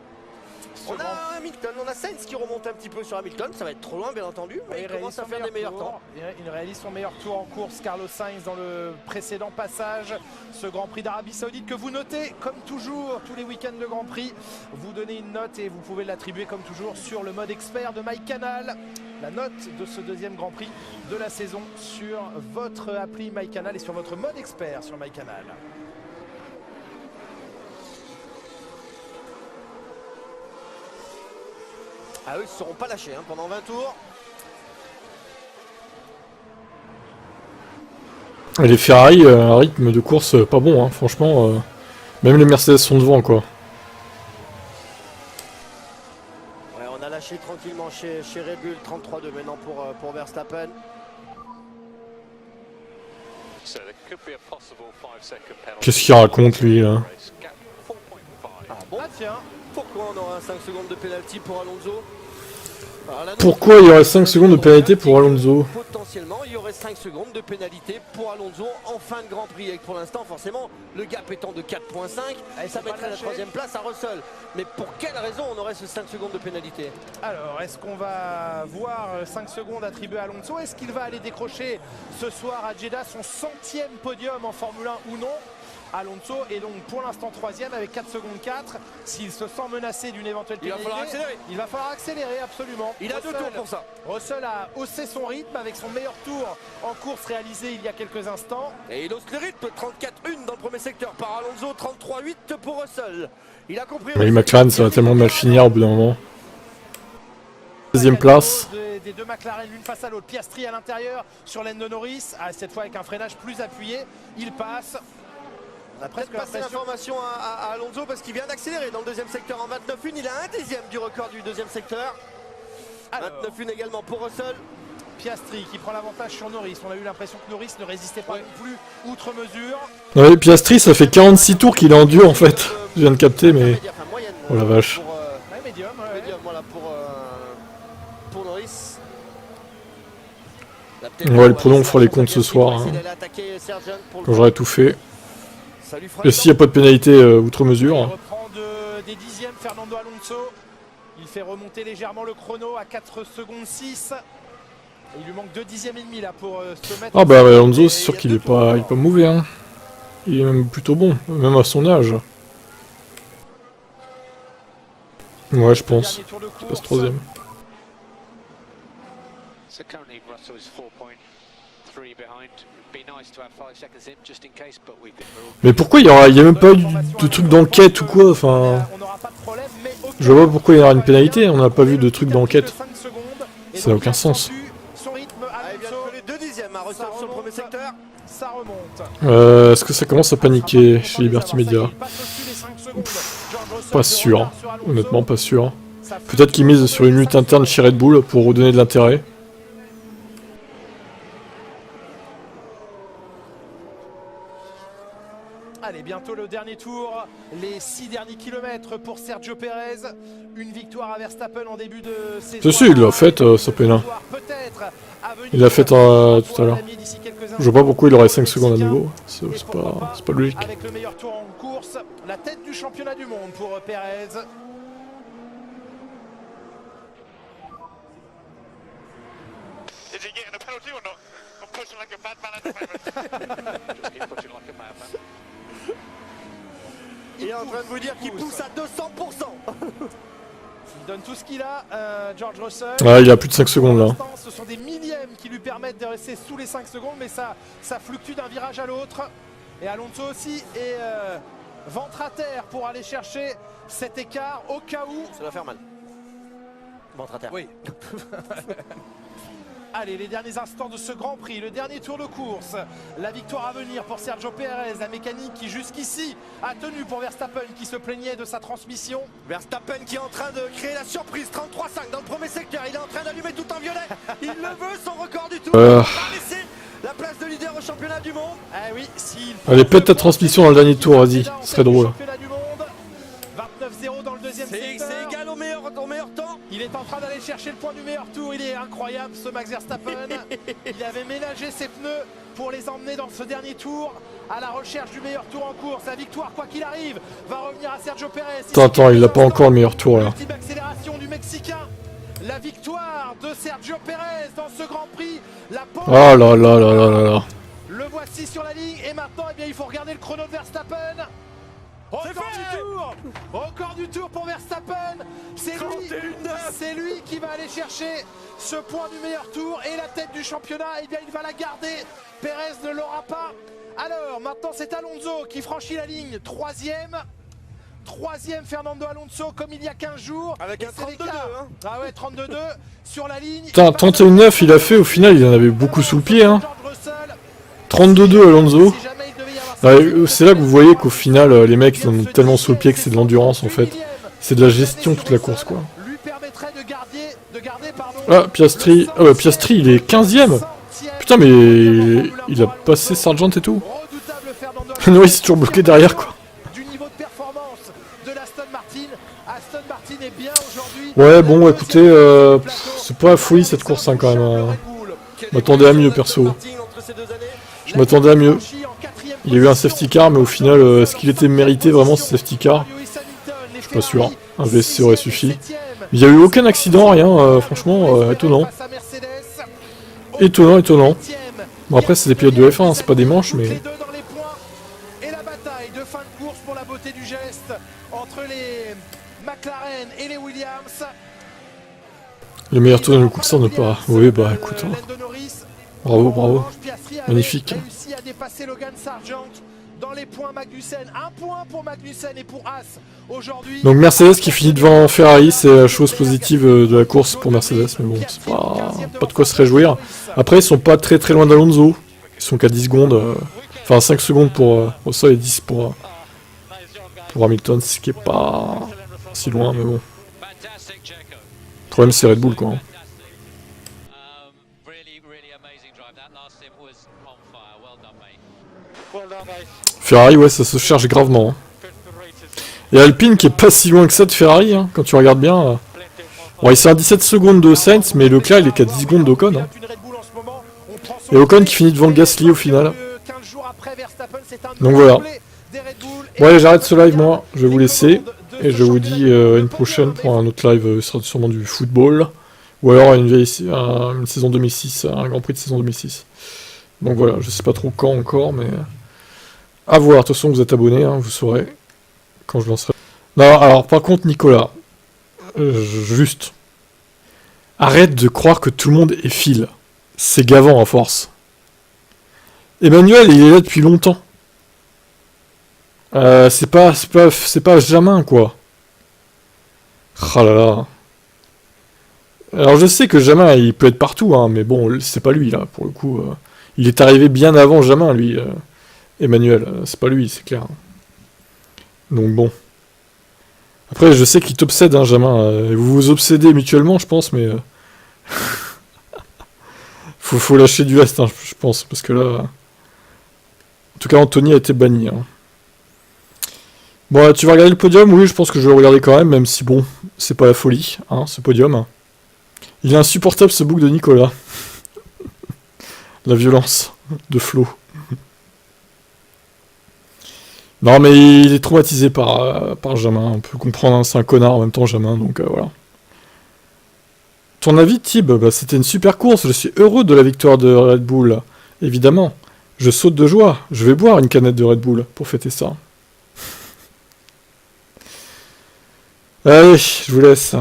On a Hamilton, on a Sainz qui remonte un petit peu sur Hamilton, ça va être trop loin bien entendu, mais il commence à faire des meilleurs temps. Il réalise son meilleur tour en course, Carlos Sainz, dans le précédent passage. Ce Grand Prix d'Arabie Saoudite que vous notez, comme toujours, tous les week-ends de Grand Prix. Vous donnez une note et vous pouvez l'attribuer comme toujours sur le mode expert de MyCanal. La note de ce deuxième Grand Prix de la saison sur votre appli MyCanal et sur votre mode expert sur MyCanal. Ah eux, ils ne seront pas lâchés hein, pendant 20 tours. Et les Ferrari, un rythme de course pas bon, hein, franchement. Même les Mercedes sont devant, quoi. Ouais, on a lâché tranquillement chez Red Bull, 33-2 maintenant pour Verstappen. Qu'est-ce qu'il raconte, lui, là? Ah bon, tiens, pourquoi on aura 5 secondes de pénalty pour Alonso? Pourquoi il y aurait 5 secondes de pénalité pour Alonso? Potentiellement, il y aurait 5 secondes de pénalité pour Alonso en fin de Grand Prix. Et pour l'instant, forcément, le gap étant de 4.5, ça mettrait la troisième place à Russell. Mais pour quelle raison on aurait ce 5 secondes de pénalité? Alors, est-ce qu'on va voir 5 secondes attribuées à Alonso? Est-ce qu'il va aller décrocher ce soir à Jeddah son 100e podium en Formule 1 ou non? Alonso est donc pour l'instant 3e avec 4 secondes 4. S'il se sent menacé d'une éventuelle pénalité, il va falloir accélérer absolument. Il a 2 tours pour ça. Russell a haussé son rythme avec son meilleur tour en course réalisé il y a quelques instants. Et il hausse le rythme, 34-1 dans le premier secteur par Alonso, 33-8 pour Russell. Il a compris. Mais McLaren, ça va tellement mal finir au bout d'un moment. Deuxième place. Des deux McLaren l'une face à l'autre. Piastri à l'intérieur sur l'aine de Norris. Cette fois avec un freinage plus appuyé. Il passe. On a presque passé l'information à Alonso parce qu'il vient d'accélérer dans le deuxième secteur en 29-1. Il a un dixième du record du deuxième secteur. 29-1 également pour Russell. Piastri qui prend l'avantage sur Norris. On a eu l'impression que Norris ne résistait pas non plus outre mesure. Ouais, Piastri, ça fait 46 tours qu'il est en dur en fait. Je viens de capter, mais. Oh la vache. Médium, voilà pour Norris. Ouais, le pronom, on fera les comptes ce soir. Hein. Quand j'aurai tout fait. Et s'il n'y a pas de pénalité outre mesure. Il reprend des dixièmes Fernando Alonso. Il fait remonter légèrement le chrono à 4 secondes 6. Et il lui manque 2 dixièmes et demi là pour se mettre. Ah bah Alonso, c'est sûr qu'il est pas mauvais. Hein. Il est même plutôt bon, même à son âge. Ouais, je pense. Il passe 3ème. Mais pourquoi il y a même pas eu de truc d'enquête ou quoi? Enfin, je vois pas pourquoi il y aura une pénalité. On n'a pas vu de truc d'enquête. Ça n'a aucun sens. Est-ce que ça commence à paniquer chez Liberty Media? Pas sûr. Honnêtement, pas sûr. Peut-être qu'ils misent sur une lutte interne chez Red Bull pour redonner de l'intérêt. Allez, bientôt le dernier tour, les 6 derniers kilomètres pour Sergio Perez. Une victoire à Verstappen en début de saison. C'est sûr, il l'a fait, ça peut là. Il l'a fait tout à l'heure. Je vois pas pourquoi il aurait 5 secondes à nouveau. C'est pas logique. Avec le meilleur tour en course, la tête du championnat du monde pour Perez. Is he getting a penalty or not? I'm pushing like a madman at the moment. Just keep pushing like a madman. Il est en train de vous dire qu'il pousse à 200%. Il donne tout ce qu'il a, George Russell. Ah, il a plus de 5 secondes là. Ce sont des millièmes qui lui permettent de rester sous les 5 secondes, mais ça fluctue d'un virage à l'autre. Et Alonso aussi est ventre à terre pour aller chercher cet écart au cas où. Ça va faire mal. Ventre à terre. Oui. Allez, les derniers instants de ce Grand Prix, le dernier tour de course. La victoire à venir pour Sergio Pérez, la mécanique qui jusqu'ici a tenu pour Verstappen qui se plaignait de sa transmission. Verstappen qui est en train de créer la surprise, 33,5 dans le premier secteur, il est en train d'allumer tout en violet. Il le veut, son record du tour. La place de leader au championnat du monde. Ah oui, allez, pète ta transmission dans le dernier tour, vas-y, ce serait drôle. 29-0 dans le deuxième secteur. C'est égal au meilleur temps. Il est en train d'aller chercher le point du meilleur tour. Il est incroyable ce Max Verstappen. Il avait ménagé ses pneus pour les emmener dans ce dernier tour à la recherche du meilleur tour en course. La victoire, quoi qu'il arrive, va revenir à Sergio Pérez. Attends, il n'a pas encore le meilleur tour là. L'ultime accélération du Mexicain. La victoire de Sergio Pérez dans ce Grand Prix. La oh là là là là là là. Le voici sur la ligne et maintenant eh bien, il faut regarder le chrono de Verstappen. Record du tour pour Verstappen. C'est lui qui va aller chercher ce point du meilleur tour et la tête du championnat, eh bien il va la garder. Pérez ne l'aura pas. Alors maintenant c'est Alonso qui franchit la ligne, troisième Fernando Alonso comme il y a 15 jours. Avec un 32-2 hein. Ah ouais, 32-2 sur la ligne. Putain, 31-9 il a fait, au final il en avait beaucoup sous le pied hein. 32-2 Alonso. C'est là que vous voyez qu'au final les mecs ils en ont tellement sous le pied que c'est de l'endurance en fait. C'est de la gestion toute la course quoi. Ah Piastri, Piastri il est 15ème. Putain mais il a passé Sargent et tout. Non il s'est toujours bloqué derrière quoi. Ouais bon écoutez, c'est pas la folie cette course hein, quand même. Je m'attendais à mieux perso. Je m'attendais à mieux. Il y a eu un safety car, mais au final, est-ce qu'il était mérité vraiment ce safety car? Je suis pas sûr. Un VSC aurait suffi. Il n'y a eu aucun accident, rien, franchement, étonnant. Étonnant. Bon après c'est des pilotes de F1, c'est pas des manches, mais... Et la bataille de fin de course pour la beauté du geste entre les McLaren et les Williams. Le meilleur tour dans le coup de sang ne pas... Oui bah écoute... Hein. Bravo. Magnifique. Réussi à dépasser Logan Sargent dans les points Magnussen. Un point pour Magnussen et pour Haas aujourd'hui. Donc Mercedes qui finit devant Ferrari, c'est la chose positive de la course pour Mercedes, mais bon, c'est pas de quoi se réjouir. Après ils sont pas très loin d'Alonso, ils sont qu'à 10 secondes, enfin 5 secondes pour Russell et 10 pour Hamilton, ce qui est pas si loin, mais bon. Le problème c'est Red Bull quoi. Hein. Ferrari, ouais, ça se cherche gravement. Hein. Et Alpine qui est pas si loin que ça de Ferrari, hein, quand tu regardes bien. Bon, il s'est à 17 secondes de Sainz, mais Leclerc il est qu'à 10 secondes d'Ocon. Hein. Et Ocon qui finit devant Gasly au final. Donc voilà. Bon allez, j'arrête ce live moi, je vais vous laisser. Et je vous dis à une prochaine pour un autre live, ce sera sûrement du football. Ou alors une saison 2006, un Grand Prix de saison 2006. Donc voilà, je sais pas trop quand encore, mais... À voir, de toute façon vous êtes abonné, hein, vous saurez quand je lancerai. Non, alors par contre Nicolas, juste, arrête de croire que tout le monde est fil. C'est gavant à force. Emmanuel, il est là depuis longtemps. C'est pas Jamin quoi. Ah là là. Alors je sais que Jamin il peut être partout, hein, mais bon, c'est pas lui là, pour le coup. Il est arrivé bien avant Jamin, lui. Emmanuel, c'est pas lui, c'est clair. Donc bon. Après, je sais qu'il t'obsède, hein, Jamin. Vous vous obsédez mutuellement, je pense, mais... faut lâcher du reste, hein, je pense, parce que là... En tout cas, Anthony a été banni. Hein. Bon, tu vas regarder le podium? Oui, je pense que je vais le regarder quand même si, bon, c'est pas la folie, hein, ce podium. Il est insupportable, ce bouc de Nicolas. La violence de Flo. Non mais il est traumatisé par Jamin, on peut comprendre, hein, c'est un connard en même temps Jamin, donc voilà. Ton avis Tib? Bah, c'était une super course, je suis heureux de la victoire de Red Bull, évidemment. Je saute de joie, je vais boire une canette de Red Bull pour fêter ça. Allez, je vous laisse.